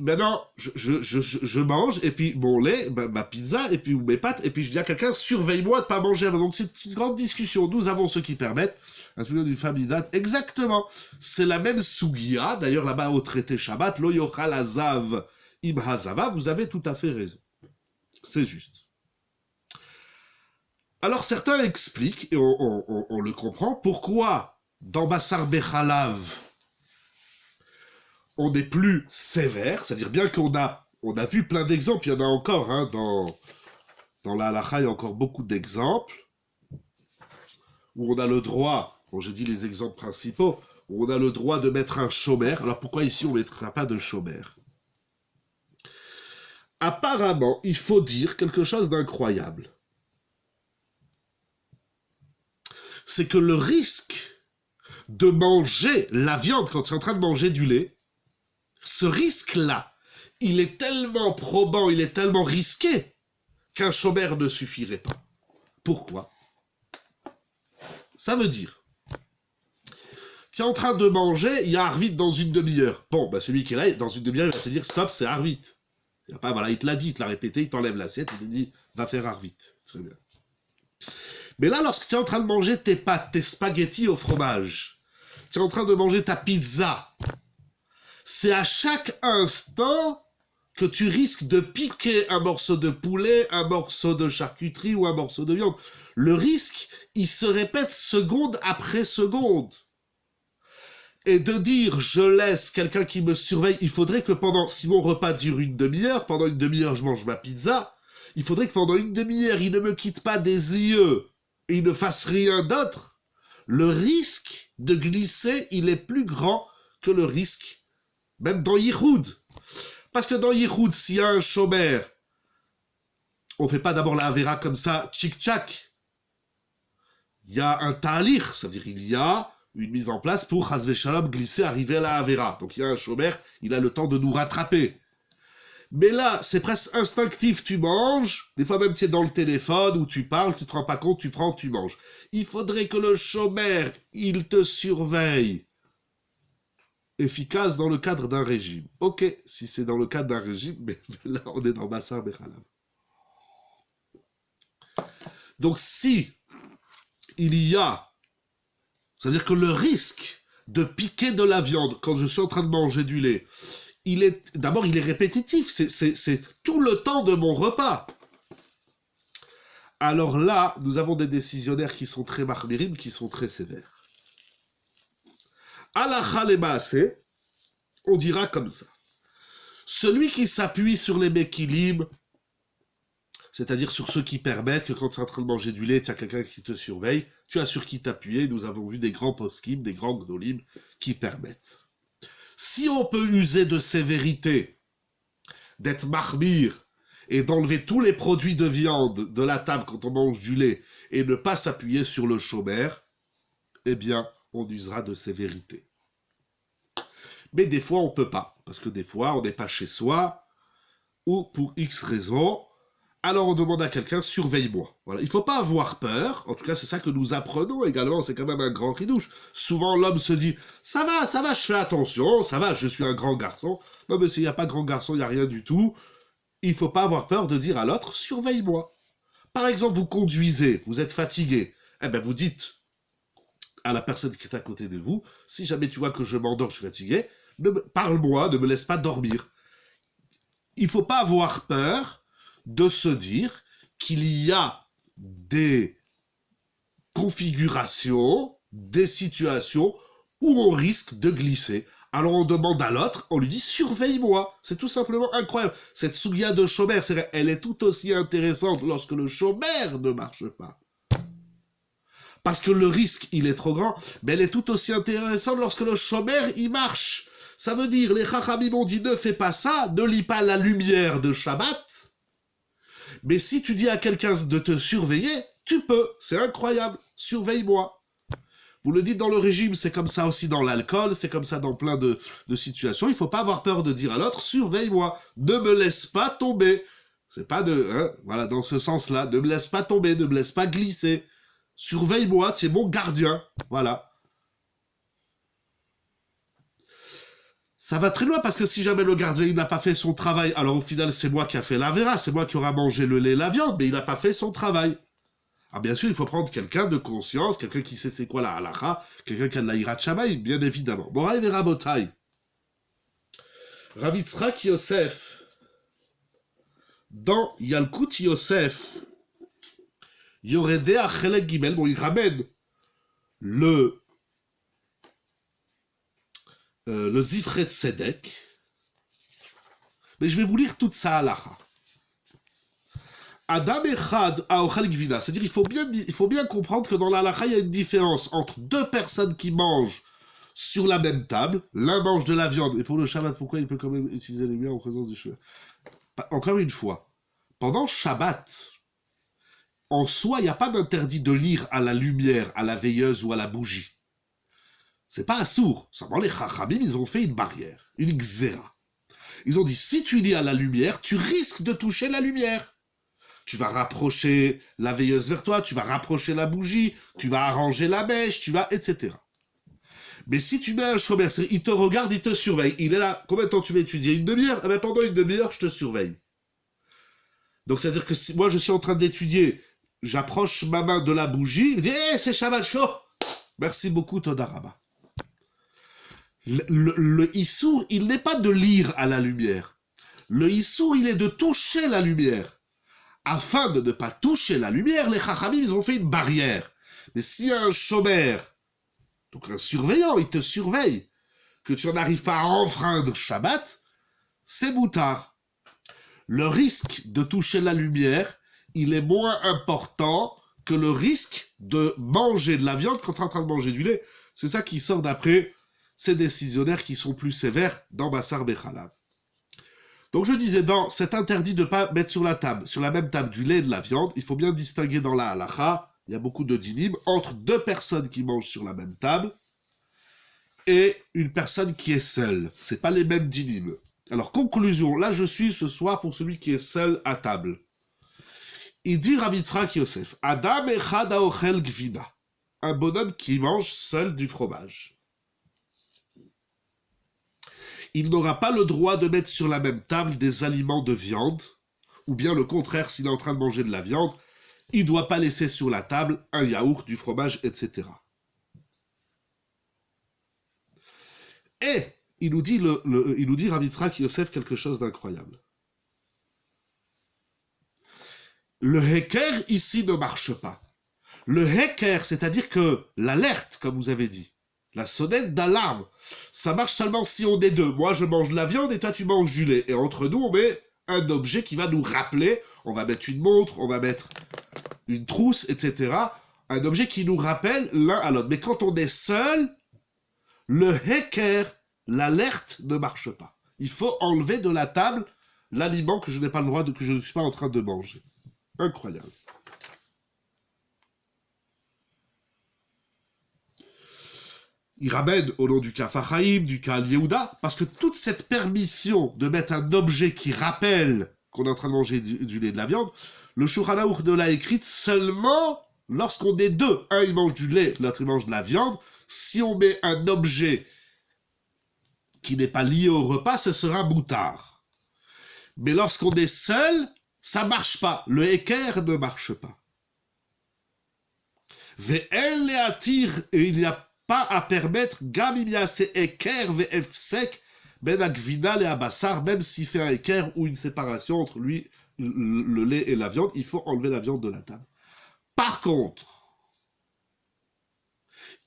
maintenant, je mange, et puis mon lait, ma pizza, et puis mes pâtes, et puis je dis à quelqu'un, surveille-moi de ne pas manger. Donc c'est une grande discussion. Nous avons ceux qui permettent, un studio d'une famille date, exactement. C'est la même sugia, d'ailleurs là-bas au traité Shabbat, lo yochal hazav im hazava, vous avez tout à fait raison. C'est juste. Alors certains expliquent, et on le comprend, pourquoi dans Bassar Bechalav, on est plus sévère, c'est-à-dire bien qu'on a vu plein d'exemples, il y en a encore, hein, dans la halakha, il y a encore beaucoup d'exemples, où on a le droit, bon j'ai dit les exemples principaux, où on a le droit de mettre un shomer. Alors pourquoi ici on ne mettra pas de shomer? apparemment, il faut dire quelque chose d'incroyable. C'est que le risque de manger la viande quand tu es en train de manger du lait, ce risque-là, il est tellement probant, il est tellement risqué qu'un chômeur ne suffirait pas. Pourquoi? Ça veut dire, tu es en train de manger, il y a Arvit dans une demi-heure. Bon, bah celui qui est là, dans une demi-heure, il va te dire stop, c'est Arvit. Il pas, voilà, il te l'a dit, il te l'a répété, il t'enlève l'assiette, il te dit va faire Arvit. Très bien. Mais là, lorsque tu es en train de manger tes pâtes, tes spaghettis au fromage, tu es en train de manger ta pizza, c'est à chaque instant que tu risques de piquer un morceau de poulet, un morceau de charcuterie ou un morceau de viande. Le risque, il se répète seconde après seconde. Et de dire, je laisse quelqu'un qui me surveille, il faudrait que si mon repas dure une demi-heure, pendant une demi-heure je mange ma pizza, il faudrait que pendant une demi-heure il ne me quitte pas des yeux et il ne fasse rien d'autre. Le risque de glisser, il est plus grand que le risque, même dans Yichoud. Parce que dans Yichoud, s'il y a un chômeur, on ne fait pas d'abord la Avera comme ça, tchic-tchac. Il y a un talir, c'est-à-dire il y a une mise en place pour Chazvé Shalom glisser, arriver à la Avera. Donc il y a un chômeur, il a le temps de nous rattraper. Mais là, c'est presque instinctif, tu manges, des fois même tu es dans le téléphone, ou tu parles, tu te rends pas compte, tu prends, tu manges. Il faudrait que le chômeur, il te surveille. Efficace dans le cadre d'un régime. Ok, si c'est dans le cadre d'un régime, mais là on est dans Massar Bechalav. Donc si il y a, c'est-à-dire que le risque de piquer de la viande quand je suis en train de manger du lait, d'abord il est répétitif, c'est tout le temps de mon repas. Alors là, nous avons des décisionnaires qui sont très marmirim, qui sont très sévères. Alacha le maaseh, on dira comme ça. Celui qui s'appuie sur les mekilim, c'est-à-dire sur ceux qui permettent que quand tu es en train de manger du lait, tu as quelqu'un qui te surveille, tu as sur qui t'appuyer. Nous avons vu des grands poskim, des grands gdolim qui permettent. Si on peut user de sévérité, d'être marmire et d'enlever tous les produits de viande de la table quand on mange du lait et ne pas s'appuyer sur le chômeur, eh bien, on usera de sévérité. Mais des fois, on peut pas, parce que des fois, on n'est pas chez soi, ou pour X raisons, alors on demande à quelqu'un, surveille-moi. Voilà. Il ne faut pas avoir peur, en tout cas c'est ça que nous apprenons également, c'est quand même un grand ridouche. Souvent l'homme se dit, ça va, je fais attention, ça va, je suis un grand garçon. Non mais s'il n'y a pas grand garçon, il n'y a rien du tout. Il ne faut pas avoir peur de dire à l'autre, surveille-moi. Par exemple, vous conduisez, vous êtes fatigué, eh bien vous dites à la personne qui est à côté de vous, si jamais tu vois que je m'endors, je suis fatigué, parle-moi, ne me laisse pas dormir. Il ne faut pas avoir peur de se dire qu'il y a des configurations, des situations où on risque de glisser. Alors on demande à l'autre, on lui dit surveille-moi. C'est tout simplement incroyable. Cette souga de chômeur, elle est tout aussi intéressante lorsque le chômeur ne marche pas. Parce que le risque, il est trop grand, mais elle est tout aussi intéressante lorsque le chômeur, il marche. Ça veut dire, les chachamim ont dit, ne fais pas ça, ne lis pas la lumière de Shabbat. Mais si tu dis à quelqu'un de te surveiller, tu peux. C'est incroyable. Surveille-moi. Vous le dites dans le régime, c'est comme ça aussi dans l'alcool, c'est comme ça dans plein de situations. Il ne faut pas avoir peur de dire à l'autre, surveille-moi. Ne me laisse pas tomber. C'est pas voilà, dans ce sens-là. Ne me laisse pas tomber, ne me laisse pas glisser. Surveille-moi, tu es mon gardien. Voilà. Ça va très loin parce que si jamais le gardien n'a pas fait son travail, alors au final c'est moi qui a fait la vera, c'est moi qui aura mangé le lait et la viande, mais il n'a pas fait son travail. Ah bien sûr, il faut prendre quelqu'un de conscience, quelqu'un qui sait c'est quoi la halakha, quelqu'un qui a de la hirat shamaï, bien évidemment. Moraï et Rabotai. Rav Yitzhak Yosef, dans Yalkut Yosef, Yoredé Achelek Gimel, bon il ramène le Zifret Tzedek, mais je vais vous lire toute sa halakha. Adam Echad Aochel Gvida, c'est-à-dire il faut bien comprendre que dans la halakha, il y a une différence entre deux personnes qui mangent sur la même table, l'un mange de la viande, et pour le Shabbat, pourquoi il peut quand même utiliser les biens en présence du Shabbat? Encore une fois, pendant Shabbat, en soi, il n'y a pas d'interdit de lire à la lumière, à la veilleuse ou à la bougie. C'est pas un sourd. Seulement les Chachamim, ils ont fait une barrière, une xéra. Ils ont dit, si tu lis à la lumière, tu risques de toucher la lumière. Tu vas rapprocher la veilleuse vers toi, tu vas rapprocher la bougie, tu vas arranger la mèche, etc. Mais si tu mets un chômeur, il te regarde, il te surveille. Il est là, combien de temps tu vas étudier? Une demi-heure? Eh bien, pendant une demi-heure, je te surveille. Donc, c'est-à-dire que si moi, je suis en train d'étudier, j'approche ma main de la bougie, il dit, hé, c'est Shabbat chaud. Merci beaucoup, Todaraba. Le Issour, il n'est pas de lire à la lumière. Le Issour, il est de toucher la lumière. Afin de ne pas toucher la lumière, les Chachamim, ils ont fait une barrière. Mais si un chômeur, donc un surveillant, il te surveille, que tu n'arrives pas à enfreindre Shabbat, c'est moutard. Le risque de toucher la lumière, il est moins important que le risque de manger de la viande quand tu es en train de manger du lait. C'est ça qui sort d'après ces décisionnaires qui sont plus sévères dans Bassar Bechalav. Donc je disais, dans cet interdit de ne pas mettre sur la même table du lait et de la viande, il faut bien distinguer dans la halakha, il y a beaucoup de dinim, entre deux personnes qui mangent sur la même table et une personne qui est seule. C'est pas les mêmes dinim. Alors conclusion, là je suis ce soir pour celui qui est seul à table. Il dit Rav Yitzhak Yosef, Adam echad haochel gvina, un bonhomme qui mange seul du fromage. Il n'aura pas le droit de mettre sur la même table des aliments de viande, ou bien le contraire, s'il est en train de manger de la viande, il ne doit pas laisser sur la table un yaourt, du fromage, etc. Et il nous dit, Rav Yitzhak Yosef quelque chose d'incroyable. Le heker ici ne marche pas. Le heker, c'est-à-dire que l'alerte, comme vous avez dit, la sonnette d'alarme, ça marche seulement si on est deux. Moi, je mange de la viande et toi, tu manges du lait. Et entre nous, on met un objet qui va nous rappeler. On va mettre une montre, on va mettre une trousse, etc. Un objet qui nous rappelle l'un à l'autre. Mais quand on est seul, le heker, l'alerte ne marche pas. Il faut enlever de la table l'aliment que je n'ai pas le droit que je ne suis pas en train de manger. Incroyable. Il ramène au nom du cas Fachaïm, du cas Yehuda, parce que toute cette permission de mettre un objet qui rappelle qu'on est en train de manger du lait et de la viande, le Shulchan Aruch de l'a écrite seulement lorsqu'on est deux. Un, il mange du lait, l'autre, il mange de la viande. Si on met un objet qui n'est pas lié au repas, ce sera moutard. Mais lorsqu'on est seul, ça marche pas. Le équerre ne marche pas. Ve'el le'atir, et il n'y a pas à permettre gamimiase équerre ve'efsek ben agvina le abassar, même s'il fait un équerre ou une séparation entre lui, le lait et la viande, il faut enlever la viande de la table. Par contre,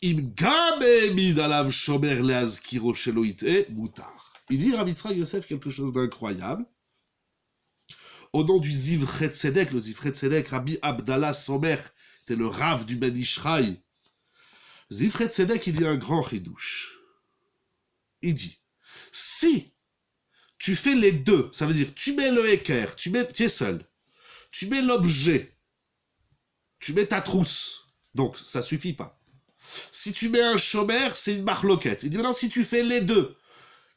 im gamemid alav shomer leazkiro shelo ite mutar. Il dit Rav Yitzhak Yosef quelque chose d'incroyable. Au nom du Zivret Tzedek, le Zivret Tzedek, Rabbi Abdallah Somer, c'était le Rav du Ben Ishraï. Zivret Tzedek, il dit un grand chidouche. Il dit, si tu fais les deux, ça veut dire, tu mets le équerre, tu es seul, tu mets l'objet, tu mets ta trousse, donc ça suffit pas. Si tu mets un chômer, c'est une marloquette. Il dit maintenant, si tu fais les deux,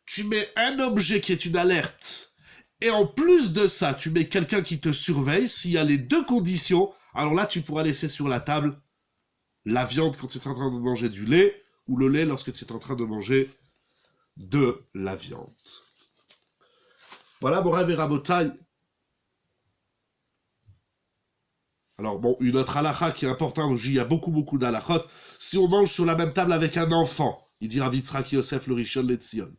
tu mets un objet qui est une alerte, et en plus de ça, tu mets quelqu'un qui te surveille, s'il y a les deux conditions, alors là, tu pourras laisser sur la table la viande quand tu es en train de manger du lait, ou le lait lorsque tu es en train de manger de la viande. Voilà, Morav et Rabotai. Alors bon, une autre halakha qui est importante, il y a beaucoup d'halachot. Si on mange sur la même table avec un enfant, il dit Rav Yitzhak Yosef le Rishon LeZion,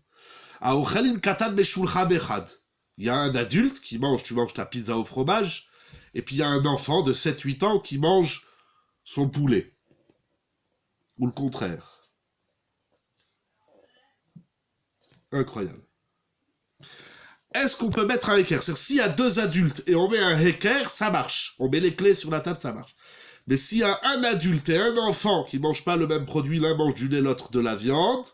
Aochelim katan beshulchan echad. Il y a un adulte qui mange, tu manges ta pizza au fromage, et puis il y a un enfant de 7-8 ans qui mange son poulet. Ou le contraire. Incroyable. Est-ce qu'on peut mettre un équerre? C'est-à-dire, s'il y a deux adultes et on met un équerre, ça marche. On met les clés sur la table, ça marche. Mais s'il y a un adulte et un enfant qui ne mangent pas le même produit, l'un mange du lait, l'autre de la viande,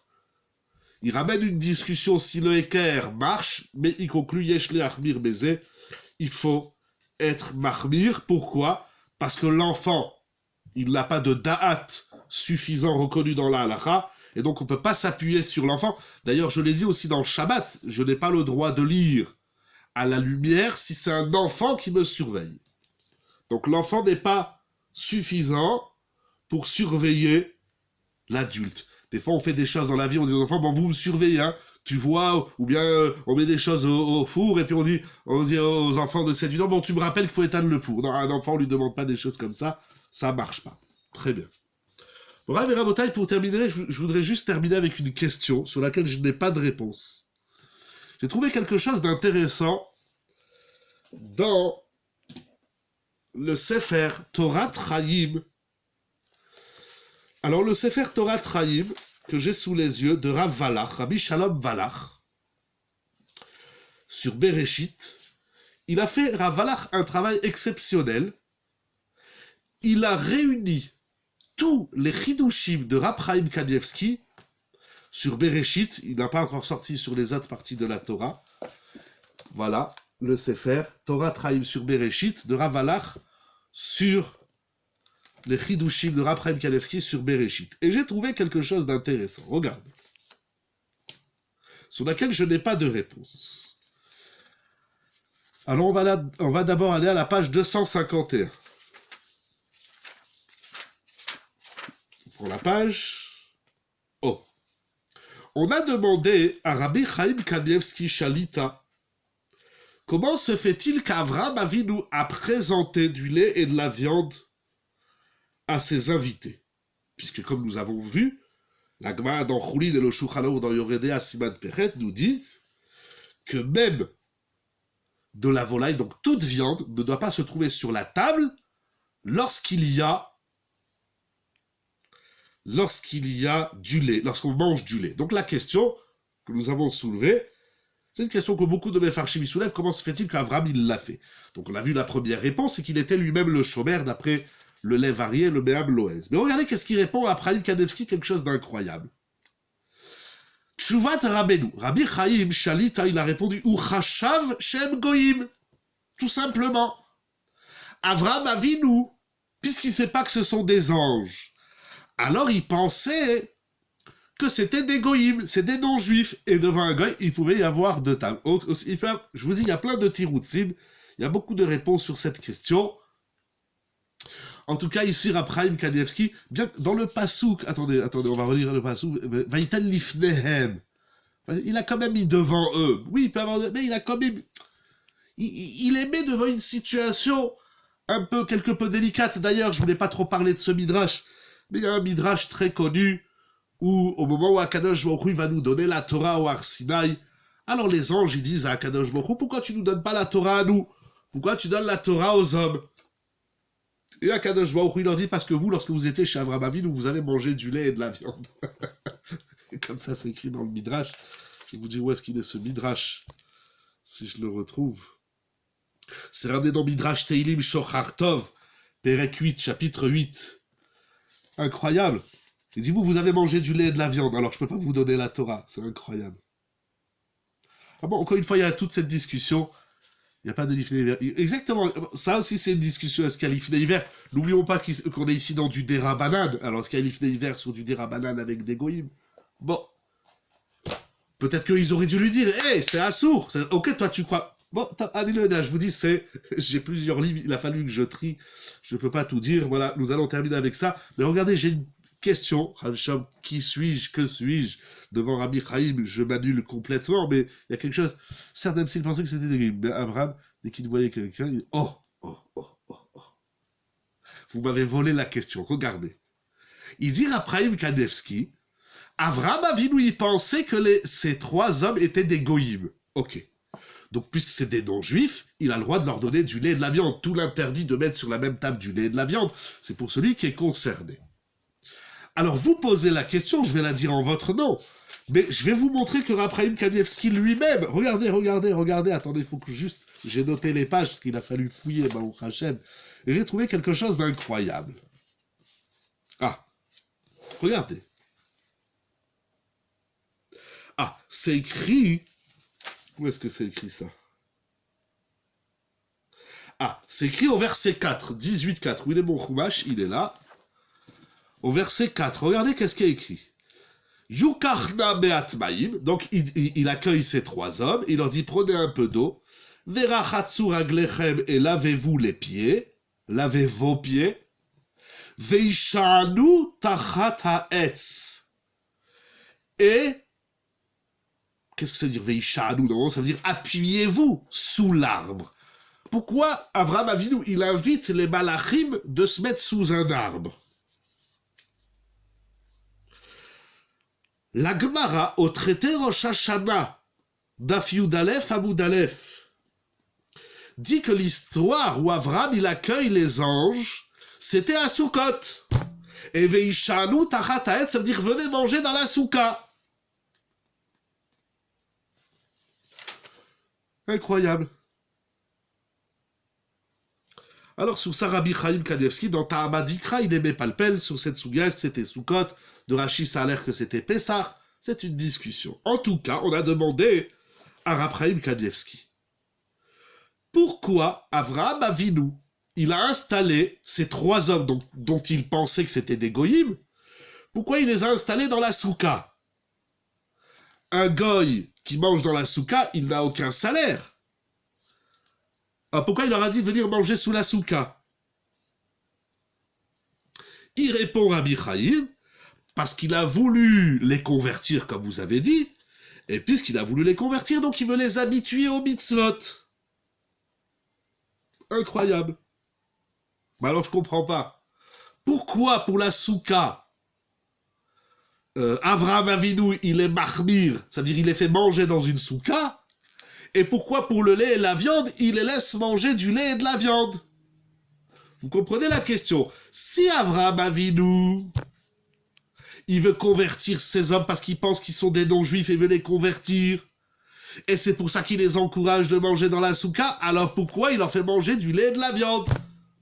Il ramène une discussion si le équerre marche, mais il conclut Yeshle Achmir Beze. Il faut être Mahmir. Pourquoi? Parce que l'enfant, il n'a pas de da'at suffisant reconnu dans la halakha, et donc on ne peut pas s'appuyer sur l'enfant. D'ailleurs, je l'ai dit aussi dans le Shabbat, je n'ai pas le droit de lire à la lumière si c'est un enfant qui me surveille. Donc l'enfant n'est pas suffisant pour surveiller l'adulte. Des fois, on fait des choses dans la vie, on dit aux enfants, bon, vous me surveillez, hein, tu vois, ou bien on met des choses au four, et puis on dit aux enfants de 7-8 ans, bon, tu me rappelles qu'il faut éteindre le four. Non, un enfant, on lui demande pas des choses comme ça marche pas. Très bien. Bon, Rav et Rabotai, pour terminer, je voudrais juste terminer avec une question sur laquelle je n'ai pas de réponse. J'ai trouvé quelque chose d'intéressant dans le Sefer Torah Chaim. Alors, le Sefer Torah Chaim, que j'ai sous les yeux, de Rav Valach, Rabbi Shalom Valach, sur Bereshit, il a fait, Rav Valach, un travail exceptionnel. Il a réuni tous les chidushim de Rav Chaim Kanievski sur Bereshit. Il n'a pas encore sorti sur les autres parties de la Torah. Voilà, le Sefer Torah Chaim sur Bereshit, de Rav Valach, sur les chidushim de Rav Chaim Kanievski sur Bereshit. Et j'ai trouvé quelque chose d'intéressant. Regardez. Sur laquelle je n'ai pas de réponse. Alors on va d'abord aller à la page 251. Pour la page O. On a demandé à Rabbi Chaim Kanievski Shalita comment se fait-il qu'Avram Avinu a présenté du lait et de la viande à ses invités. Puisque comme nous avons vu, la Gemara dans Choulin et le Shulchan Aruch dans Yoredé à Siman Pechet nous disent que même de la volaille, donc toute viande, ne doit pas se trouver sur la table lorsqu'il y a du lait, lorsqu'on mange du lait. Donc la question que nous avons soulevée, c'est une question que beaucoup de Mefarshim soulèvent, comment se fait-il qu'Avram il l'a fait? Donc on a vu la première réponse, c'est qu'il était lui-même le shomer d'après le lait varié, le Me'am Loez. Mais regardez qu'est-ce qu'il répond à Chaim Kanievski, quelque chose d'incroyable. Tshuvat Rabbeinu, Rabbi Chaim Shalita, il a répondu Uchashav Shem Goïm. Tout simplement. Avram Avinu, puisqu'il ne sait pas que ce sont des anges, alors il pensait que c'était des goïms, c'est des non-juifs, et devant un goï, il pouvait y avoir deux tables. Je vous dis, il y a plein de tiroutsim, il y a beaucoup de réponses sur cette question. En tout cas, ici, Rav Chaim Kanievski, bien dans le pasouk, attendez, on va relire le pasouk, Vaïtan Lifnehem, il a quand même mis devant eux, oui, mais il a quand même, il est mis devant une situation quelque peu délicate. D'ailleurs, je voulais pas trop parler de ce midrash, mais il y a un midrash très connu, où au moment où Akadosh Baruch Hu va nous donner la Torah au Har Sinaï, alors les anges, ils disent à Akadosh Baruch Hu, pourquoi tu nous donnes pas la Torah à nous? Pourquoi tu donnes la Torah aux hommes? Et Akadosh Baruch Hu, il leur dit, parce que vous, lorsque vous étiez chez Avraham Avinu, vous avez mangé du lait et de la viande. Et comme ça, c'est écrit dans le midrash. Je vais vous dire où est-ce qu'il est ce midrash, si je le retrouve. C'est ramené dans Midrash Teilim Shochar Tov, Perek 8, chapitre 8. Incroyable. Il dit, vous avez mangé du lait et de la viande, alors je peux pas vous donner la Torah. C'est incroyable. Ah bon, encore une fois, il y a toute cette discussion. Il n'y a pas de l'ifné hiver. Exactement, ça aussi c'est une discussion. Est-ce qu'il y a l'ifné hiver? N'oublions pas qu'on est ici dans du dérabanan. Alors est-ce qu'il y a l'ifné hiver sur du dérabanan avec des goïms? Bon. Peut-être qu'ils auraient dû lui dire, hé, c'était assourd. Ok, toi tu crois. Bon, je vous dis, j'ai plusieurs livres, il a fallu que je trie. Je ne peux pas tout dire. Voilà, nous allons terminer avec ça. Mais regardez, j'ai une question. Qui suis-je? Que suis-je? Devant Rabbi Chaim, je m'annule complètement, mais il y a quelque chose. Certains s'ils pensaient que c'était des goïms. Mais Abraham, dès qu'il voyait quelqu'un, il dit, oh. Vous m'avez volé la question, regardez. Il dit Rav Chaim Kanievski, Avraham Avinu, il pensait que ces trois hommes étaient des goïms. Ok. Donc, puisque c'est des non-juifs, il a le droit de leur donner du lait et de la viande. Tout l'interdit de mettre sur la même table du lait et de la viande, c'est pour celui qui est concerné. Alors, vous posez la question, je vais la dire en votre nom, mais je vais vous montrer que Rav Chaim Kanievski lui-même, regardez, attendez, il faut que j'ai noté les pages, parce qu'il a fallu fouiller, Baruch Hashem, et j'ai trouvé quelque chose d'incroyable. Ah, regardez. Ah, c'est écrit... Où est-ce que c'est écrit ça? Ah, c'est écrit au verset 4, 18-4. Où il est mon Chumash? Il est là. Au verset 4, regardez qu'est-ce qui est écrit. Yukarna be'atmaim, donc il accueille ces trois hommes, il leur dit prenez un peu d'eau, verachatsu raglechem, et lavez-vous les pieds, lavez vos pieds, veishanu tachat ha'etz, et qu'est-ce que ça veut dire veishanu? Non, ça veut dire appuyez-vous sous l'arbre. Pourquoi Avraham Avinu, il invite les malachim de se mettre sous un arbre? La Gemara, au traité Rosh Hashanah, Daf Yud Aleph Amud Aleph, dit que l'histoire où Avraham il accueille les anges, c'était à Sukkot. Et Veishanu Tachat Ha'etz, ça veut dire venez manger dans la soukha. Incroyable. Alors, sur ça, Rabbi Chaim Kanievski, dans Ta'amadikra, il aimait pas le pelle sur cette souga, est-ce que c'était Sukkot? De Rashi, ça a l'air que c'était Pessah. C'est une discussion. En tout cas, on a demandé à Rabbi Chaim Kanievski pourquoi Avraham Avinu, il a installé ces trois hommes dont il pensait que c'était des goyim, pourquoi il les a installés dans la soukha? Un goy qui mange dans la soukha, il n'a aucun salaire. Alors pourquoi il leur a dit de venir manger sous la soukha? Il répond Rabbi Chaim, parce qu'il a voulu les convertir, comme vous avez dit, et puisqu'il a voulu les convertir, donc il veut les habituer aux mitzvot. Incroyable. Mais alors je comprends pas. Pourquoi pour la soukha, Avraham Avinu, il est mahmir, c'est-à-dire il les fait manger dans une soukha, et pourquoi pour le lait et la viande, il les laisse manger du lait et de la viande? Vous comprenez la question? Si Avraham Avinu, il veut convertir ces hommes parce qu'il pense qu'ils sont des non-juifs et veut les convertir, et c'est pour ça qu'il les encourage de manger dans la soukha, alors pourquoi il leur fait manger du lait et de la viande?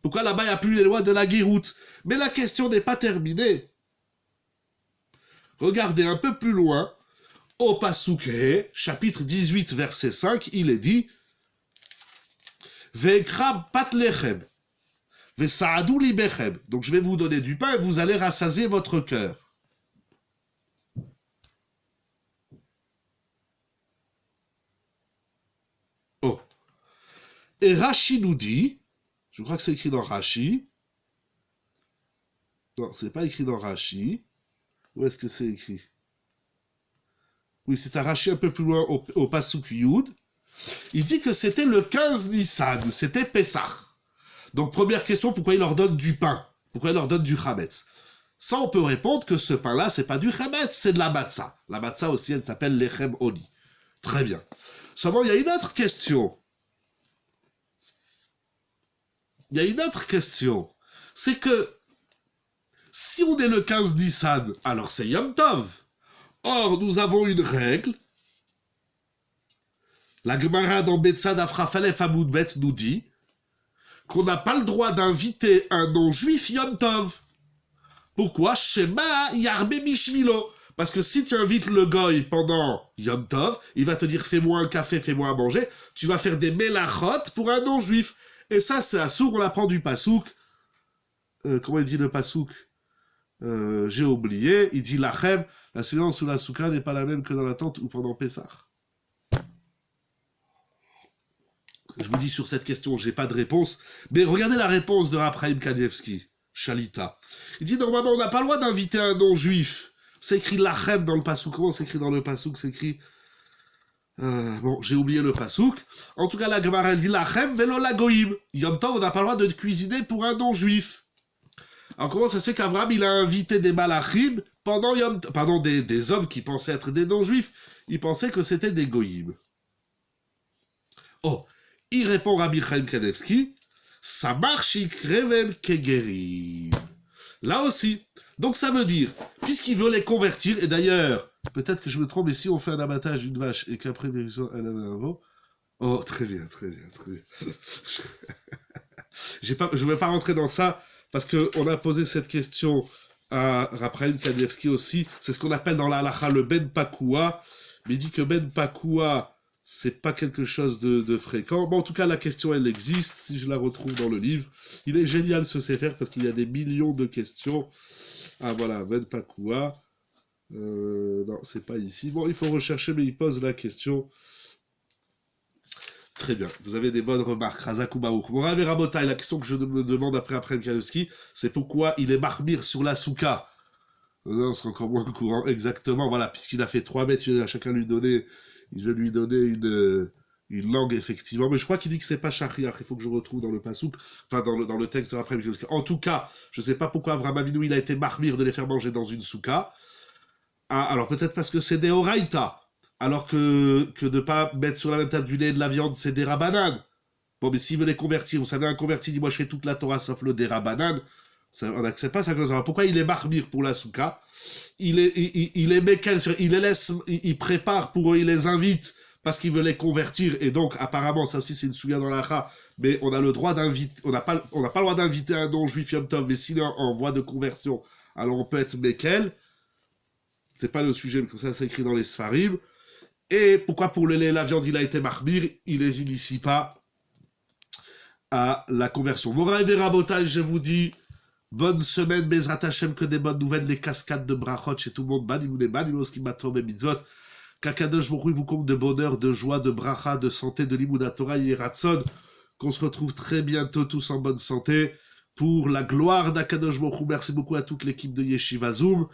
Pourquoi là-bas il n'y a plus les lois de la guéroute? Mais la question n'est pas terminée. Regardez un peu plus loin, au Pasuk, chapitre 18, verset 5, il est dit Ve'ekra pat lechem, ve'saadou libechem. Donc je vais vous donner du pain et vous allez rassasier votre cœur. Oh. Et Rashi nous dit, je crois que c'est écrit dans Rashi. Non, c'est pas écrit dans Rashi. Où est-ce que c'est écrit? Oui, c'est ça, Rashi un peu plus loin au Pasuk Yud. Il dit que c'était le 15 Nissan, c'était Pessah. Donc première question, pourquoi il leur donne du pain? Pourquoi il leur donne du chametz? Ça, on peut répondre que ce pain-là, c'est pas du chametz, c'est de la matzah. La matzah aussi, elle s'appelle lechem oni. Très bien. Seulement, il y a une autre question. C'est que si on est le 15 Nissan, alors c'est Yom Tov. Or, nous avons une règle. La Gemara dans Betzad Afrafalef Amoudbet nous dit qu'on n'a pas le droit d'inviter un non-juif Yom Tov. Pourquoi? Shema Yarbe Mishvilo. Parce que si tu invites le goy pendant Yom Tov, il va te dire fais-moi un café, fais-moi à manger. Tu vas faire des melachot pour un non-juif. Et ça, c'est assour, on l'apprend du Passouk. Comment il dit le Passouk? J'ai oublié. Il dit lachem, la silence sous la soukha n'est pas la même que dans la tente ou pendant Pessah. Je vous dis sur cette question, j'ai pas de réponse. Mais regardez la réponse de Raphaïm Kanievski, Shalita. Il dit normalement, on n'a pas le droit d'inviter un non-juif. C'est écrit lachem dans le Passouk. Comment c'est écrit dans le Passouk? C'est écrit... bon, j'ai oublié le Passouk. En tout cas, la Gemara dit lachem velo lagoïm. Yom Tov, on n'a pas le droit de cuisiner pour un non-juif. Alors comment ça se fait qu'Abraham, il a invité des malachim pendant Yom Tov, pardon, des hommes qui pensaient être des non-juifs, ils pensaient que c'était des goïm. Oh, il répond Rabbi Chaim Kanievski, ça marche, il krevel kegerim. Là aussi. Donc ça veut dire, puisqu'il veut les convertir, et d'ailleurs, peut-être que je me trompe, mais si on fait un abattage d'une vache et qu'après, elle avait un veau. Oh, très bien. Je ne vais pas rentrer dans ça, parce qu'on a posé cette question à Raphaël Kanievski aussi. C'est ce qu'on appelle dans la halacha le ben pakua. mais il dit que Ben Pakua, c'est pas quelque chose de fréquent. Bon, en tout cas, la question, elle existe, si je la retrouve dans le livre. Il est génial, ce CFR, parce qu'il y a des millions de questions. Ah, voilà, Ben Pakua. Non, c'est pas ici. Bon, il faut rechercher, mais il pose la question. Très bien, vous avez des bonnes remarques, Razak ou Baouk. Morav et Rabotai, la question que je me demande après Mikhaïlovski, c'est pourquoi il est marmire sur la souka. Non, c'est encore moins courant, exactement, voilà, puisqu'il a fait 3 mètres, il va chacun lui donner, il va lui donner une langue, effectivement, mais je crois qu'il dit que c'est pas Shachriach, il faut que je retrouve dans le pasouk, enfin dans le texte après Mikhaïlovski. En tout cas, je sais pas pourquoi Avraham Avinu, il a été marmire de les faire manger dans une souka. Ah, alors peut-être parce que c'est des Horaïta. Alors que de pas mettre sur la même table du lait et de la viande, c'est des rabanan. Bon, mais s'il veut les convertir, vous savez, un converti dit, moi je fais toute la Torah sauf le dérabanan, on n'accepte pas ça comme ça. Alors, pourquoi il est marmire pour la souka? Il est mékel, il les laisse, il prépare pour eux, il les invite parce qu'il veut les convertir. Et donc, apparemment, ça aussi c'est une souga dans l'Acha, mais on a le droit d'inviter, on n'a pas le droit d'inviter un non-juif Yom Tov, mais s'il est en voie de conversion, alors on peut être mékel. C'est pas le sujet, mais comme ça c'est écrit dans les Sfarim. Et pourquoi pour le lait et la viande il a été marmire, il les initie pas à la conversion. Moraï et Rabotai, je vous dis, bonne semaine, Bezrat Hashem, que des bonnes nouvelles, les cascades de brachot chez tout le monde, Banimoune, Banimos, Kimatom et Mitzvot, Kakadosh Baruch vous compte de bonheur, de joie, de bracha, de santé, de Limouda Torah et Ratson, qu'on se retrouve très bientôt tous en bonne santé, pour la gloire d'Akadosh Baruch Hu. Merci beaucoup à toute l'équipe de Yeshiva Zoom,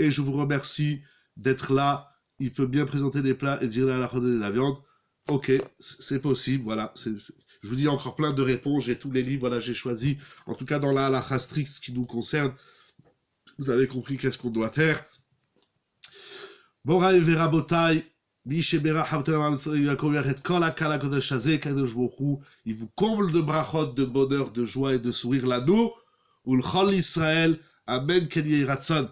et je vous remercie d'être là. Il peut bien présenter des plats et dire la halakha de la viande. Ok, c'est possible, voilà. Je vous dis encore plein de réponses, j'ai tous les livres, voilà, j'ai choisi. En tout cas, dans la halakha stricte, ce qui nous concerne, vous avez compris qu'est-ce qu'on doit faire. Moraï Vera Botai, il vous comble de brachot, de bonheur, de joie et de sourire là-nous. Ou le Chol Israël, Amen, Ken Yeh Ratzon.